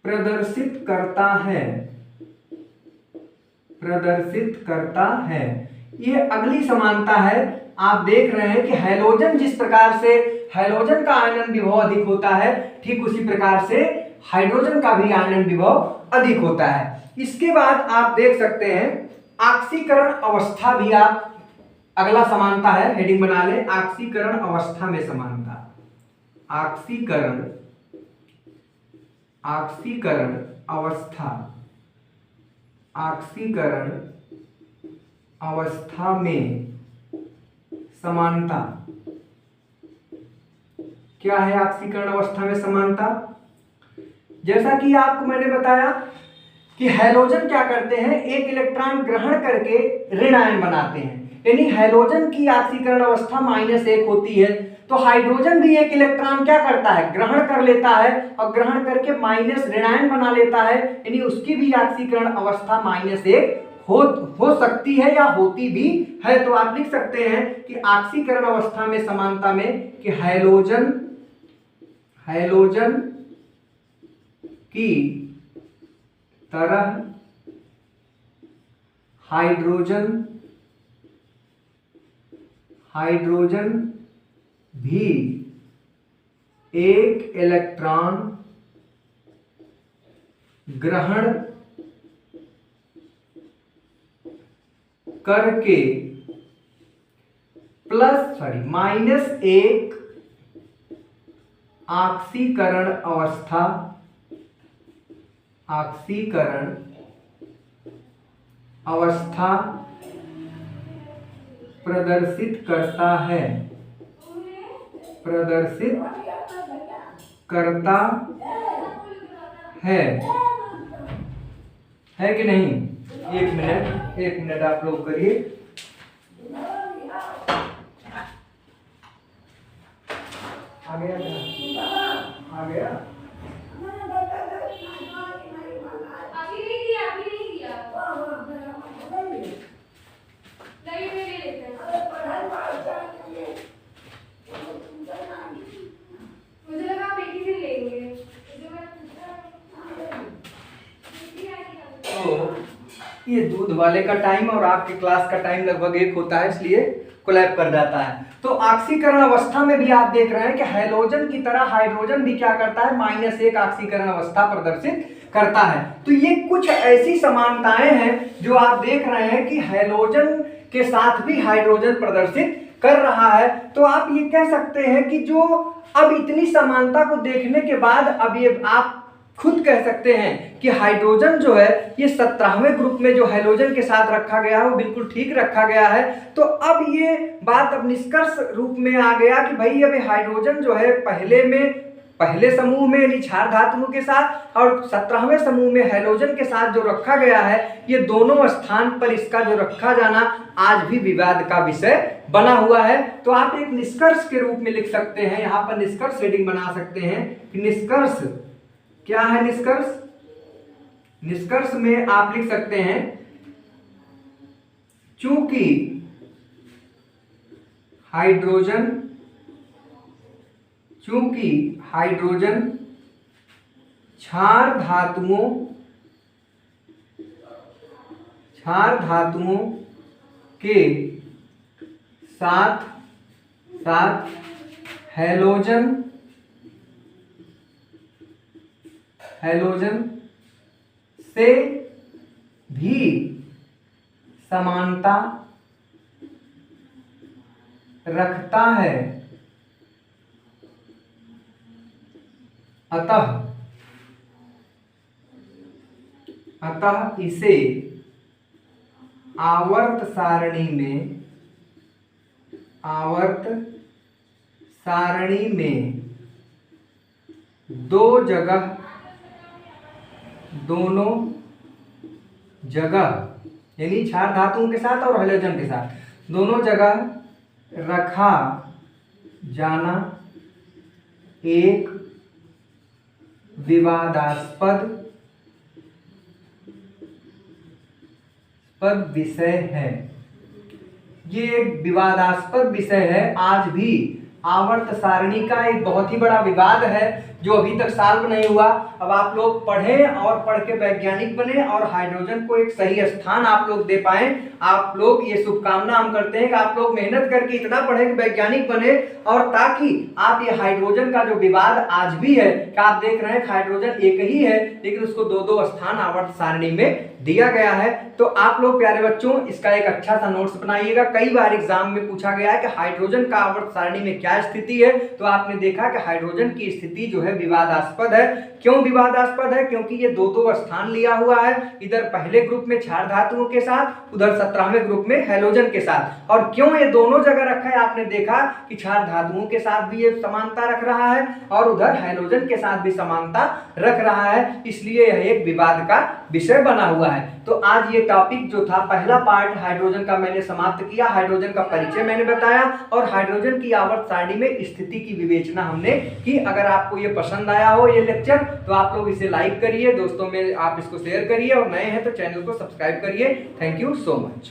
A: प्रदर्शित करता है। ये अगली समानता है। आप देख रहे हैं कि हैलोजन जिस प्रकार से हैलोजन का आयनन विभव अधिक होता है, ठीक उसी प्रकार से हाइड्रोजन का भी आयनन विभव अधिक होता है। इसके बाद आप देख सकते हैं ऑक्सीकरण अवस्था भी, आप अगला समानता है, हेडिंग बना लें, ऑक्सीकरण अवस्था में समानता। ऑक्सीकरण अवस्था में समानता। क्या है ऑक्सीकरण अवस्था में समानता? जैसा कि आपको मैंने बताया कि हैलोजन क्या करते हैं? एक इलेक्ट्रॉन ग्रहण करके ऋण आयन बनाते हैं, यानी हैलोजन की ऑक्सीकरण अवस्था -1 होती है। तो हाइड्रोजन भी एक इलेक्ट्रॉन क्या करता है? ग्रहण कर लेता है, और ग्रहण करके माइनस ऋणायन बना लेता है, यानी उसकी भी ऑक्सीकरण अवस्था -1 हो सकती है या होती भी है। तो आप लिख सकते हैं कि ऑक्सीकरण अवस्था में समानता में कि हैलोजन की तरह हाइड्रोजन भी एक इलेक्ट्रॉन ग्रहण करके -1 ऑक्सीकरण अवस्था प्रदर्शित करता है कि नहीं? एक मिनट आप लोग करिए। आ गया क्या? आ गया?
B: अभी नहीं दिया, अभी नहीं दिया। नहीं ले लेते हैं। मुझे लगा आप एक ही दिन लेंगे।
A: तो ये दूध वाले का टाइम और आपके क्लास का टाइम लगभग एक होता है, इसलिए कोलैप कर जाता है। तो ऑक्सीकरण अवस्था में भी आप देख रहे हैं कि हैलोजन की तरह हाइड्रोजन भी क्या करता है, -1 ऑक्सीकरण अवस्था प्रदर्शित करता है। तो ये कुछ ऐसी समानताएं हैं जो आप देख रहे हैं कि हैलोजन के साथ भी हाइड्रोजन प्रदर्शित कर रहा है। तो आप ये कह सकते हैं कि जो अब इतनी समानता को देखने के बाद अब ये आप खुद कह सकते हैं कि हाइड्रोजन जो है ये 17वें ग्रुप में जो हैलोजन के साथ रखा गया है वो बिल्कुल ठीक रखा गया है। तो अब ये बात अब निष्कर्ष रूप में आ गया कि भाई अब हाइड्रोजन जो है पहले समूह में यानी क्षार धातुओं के साथ और 17वें समूह में हैलोजन के साथ जो रखा गया है, ये दोनों स्थान पर इसका जो रखा जाना आज भी विवाद का विषय बना हुआ है। तो आप एक निष्कर्ष के रूप में लिख सकते हैं, यहाँ पर निष्कर्ष हेडिंग बना सकते हैं कि निष्कर्ष क्या है। निष्कर्ष में आप लिख सकते हैं चूंकि हाइड्रोजन क्षार धातुओं के साथ साथ हैलोजन से भी समानता रखता है, अतः इसे आवर्त सारणी में दोनों जगह यानी क्षार धातुओं के साथ और हैलोजन के साथ दोनों जगह रखा जाना एक विवादास्पद विषय है। ये एक विवादास्पद विषय है। आज भी आवर्त सारणी का एक बहुत ही बड़ा विवाद है जो अभी तक सॉल्व नहीं हुआ। अब आप लोग पढ़ें और पढ़ के वैज्ञानिक बने और हाइड्रोजन को एक सही स्थान आप लोग दे पाएं। आप लोग ये शुभकामना हम करते हैं कि आप लोग मेहनत करके इतना पढ़े कि वैज्ञानिक बने और ताकि आप ये हाइड्रोजन का जो विवाद आज भी है कि आप देख रहे हैं हाइड्रोजन एक ही है लेकिन उसको दो स्थान आवर्त सारणी में दिया गया है। तो आप लोग प्यारे बच्चों इसका एक अच्छा सा नोट्स बनाइएगा। कई बार एग्जाम में पूछा गया है कि हाइड्रोजन का आवर्त सारणी में क्या स्थिति है, तो आपने देखा कि हाइड्रोजन की स्थिति जो है विवादास्पद है। क्यों विवादास्पद है? क्योंकि ये दो स्थान लिया हुआ है, इधर पहले ग्रुप में क्षार धातुओं के साथ, उधर 17वें ग्रुप में हैलोजन के साथ। और क्यों ये दोनों जगह रखा है? आपने देखा कि क्षार धातुओं के साथ भी ये समानता रख रहा है और उधर हैलोजन के साथ भी समानता रख रहा है, इसलिए यह एक विवाद का विषय बना हुआ है। तो आज ये टॉपिक जो था पहला पार्ट हाइड्रोजन का मैंने समाप्त किया। हाइड्रोजन का परिचय मैंने बताया और हाइड्रोजन की आवर्त सारणी में स्थिति की विवेचना हमने की। अगर आपको ये पसंद आया हो ये लेक्चर तो आप लोग इसे लाइक करिए, दोस्तों में आप इसको शेयर करिए और नए हैं तो चैनल को सब्सक्राइब करिए। Thank you so much.